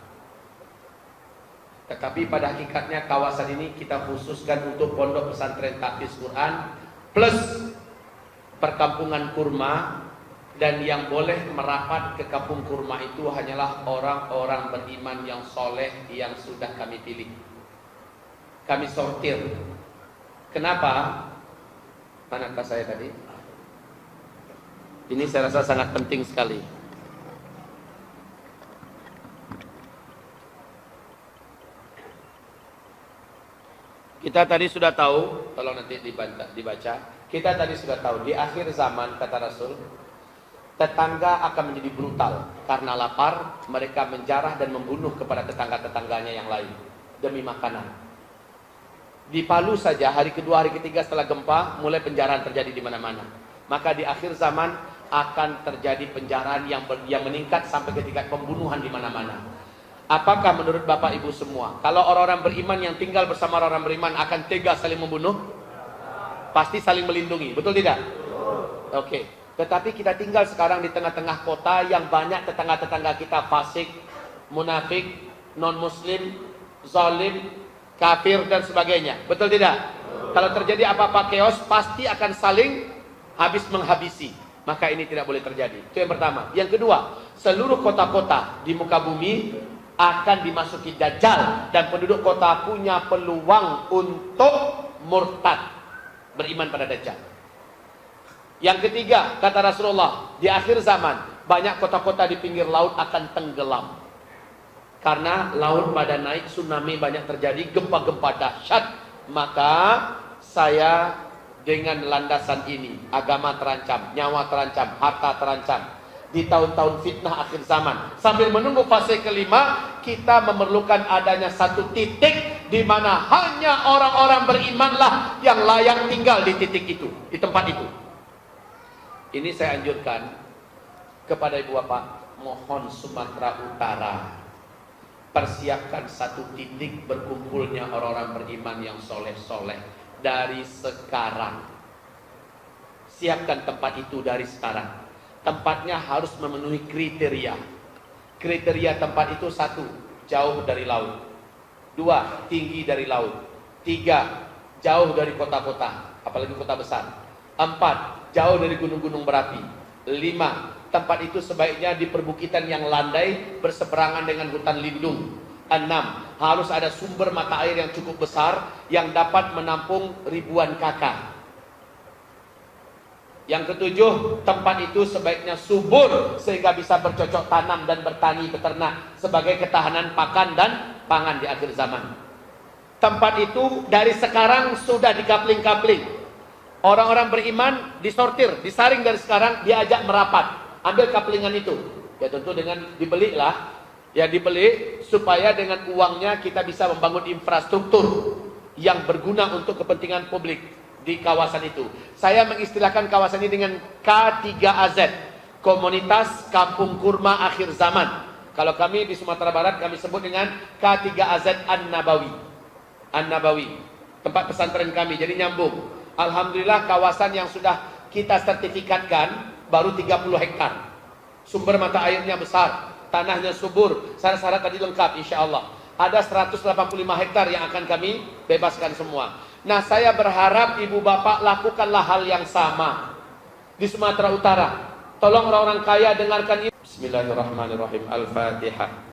Tetapi pada hakikatnya kawasan ini kita khususkan untuk pondok pesantren tahfiz Quran plus perkampungan kurma. Dan yang boleh merapat ke kampung kurma itu hanyalah orang-orang beriman yang soleh yang sudah kami pilih. Kami sortir. Kenapa? Manakah saya tadi? Ini saya rasa sangat penting sekali. Kita tadi sudah tahu, tolong nanti dibaca. Kita tadi sudah tahu, di akhir zaman kata Rasul, tetangga akan menjadi brutal karena lapar, mereka menjarah dan membunuh kepada tetangga-tetangganya yang lain demi makanan. Di Palu saja hari kedua, hari ketiga setelah gempa mulai penjarahan terjadi di mana-mana. Maka di akhir zaman akan terjadi penjarahan yang meningkat sampai ke tingkat pembunuhan di mana-mana. Apakah menurut Bapak Ibu semua, kalau orang-orang beriman yang tinggal bersama orang-orang beriman akan tega saling membunuh? Pasti saling melindungi, betul tidak? Oke. Tetapi kita tinggal sekarang di tengah-tengah kota yang banyak tetangga-tetangga kita fasik, munafik, non-muslim, zalim, kafir dan sebagainya. Betul tidak? Kalau terjadi apa-apa chaos pasti akan saling habis menghabisi. Maka ini tidak boleh terjadi. Itu yang pertama. Yang kedua, seluruh kota-kota di muka bumi akan dimasuki Dajjal dan penduduk kota punya peluang untuk murtad, beriman pada Dajjal. Yang ketiga, kata Rasulullah, di akhir zaman banyak kota-kota di pinggir laut akan tenggelam. Karena laut pada naik, tsunami banyak terjadi, gempa-gempa dahsyat. Maka saya dengan landasan ini, agama terancam, nyawa terancam, harta terancam. Di tahun-tahun fitnah akhir zaman, sambil menunggu fase kelima, kita memerlukan adanya satu titik di mana hanya orang-orang berimanlah yang layak tinggal di titik itu, di tempat itu. Ini saya anjurkan kepada ibu bapak, mohon Sumatera Utara, persiapkan satu titik berkumpulnya orang-orang beriman yang soleh-soleh dari sekarang. Siapkan tempat itu dari sekarang. Tempatnya harus memenuhi kriteria. Kriteria tempat itu: 1, jauh dari laut; 2, tinggi dari laut; 3, jauh dari kota-kota, apalagi kota besar; 4, jauh dari gunung-gunung berapi; 5, tempat itu sebaiknya di perbukitan yang landai berseberangan dengan hutan lindung; 6, harus ada sumber mata air yang cukup besar yang dapat menampung ribuan kakak. Yang ketujuh, tempat itu sebaiknya subur sehingga bisa bercocok tanam dan bertani beternak sebagai ketahanan pakan dan pangan di akhir zaman. Tempat itu dari sekarang sudah dikapling-kapling. Orang-orang beriman disortir, disaring dari sekarang, diajak merapat. Ambil kaplingan itu. Ya tentu dengan dibeli lah. Ya dibeli supaya dengan uangnya kita bisa membangun infrastruktur yang berguna untuk kepentingan publik di kawasan itu. Saya mengistilahkan kawasan ini dengan K3AZ, Komunitas Kampung Kurma Akhir Zaman. Kalau kami di Sumatera Barat kami sebut dengan K3AZ An-Nabawi. An-Nabawi, tempat pesantren kami. Jadi nyambung. Alhamdulillah kawasan yang sudah kita sertifikatkan baru 30 hektar. Sumber mata airnya besar, tanahnya subur, syarat-syarat tadi lengkap insya Allah. Ada 185 hektar yang akan kami bebaskan semua. Nah, saya berharap ibu bapak lakukanlah hal yang sama di Sumatera Utara. Tolong orang-orang kaya dengarkan ini. Bismillahirrahmanirrahim. Al-Fatihah.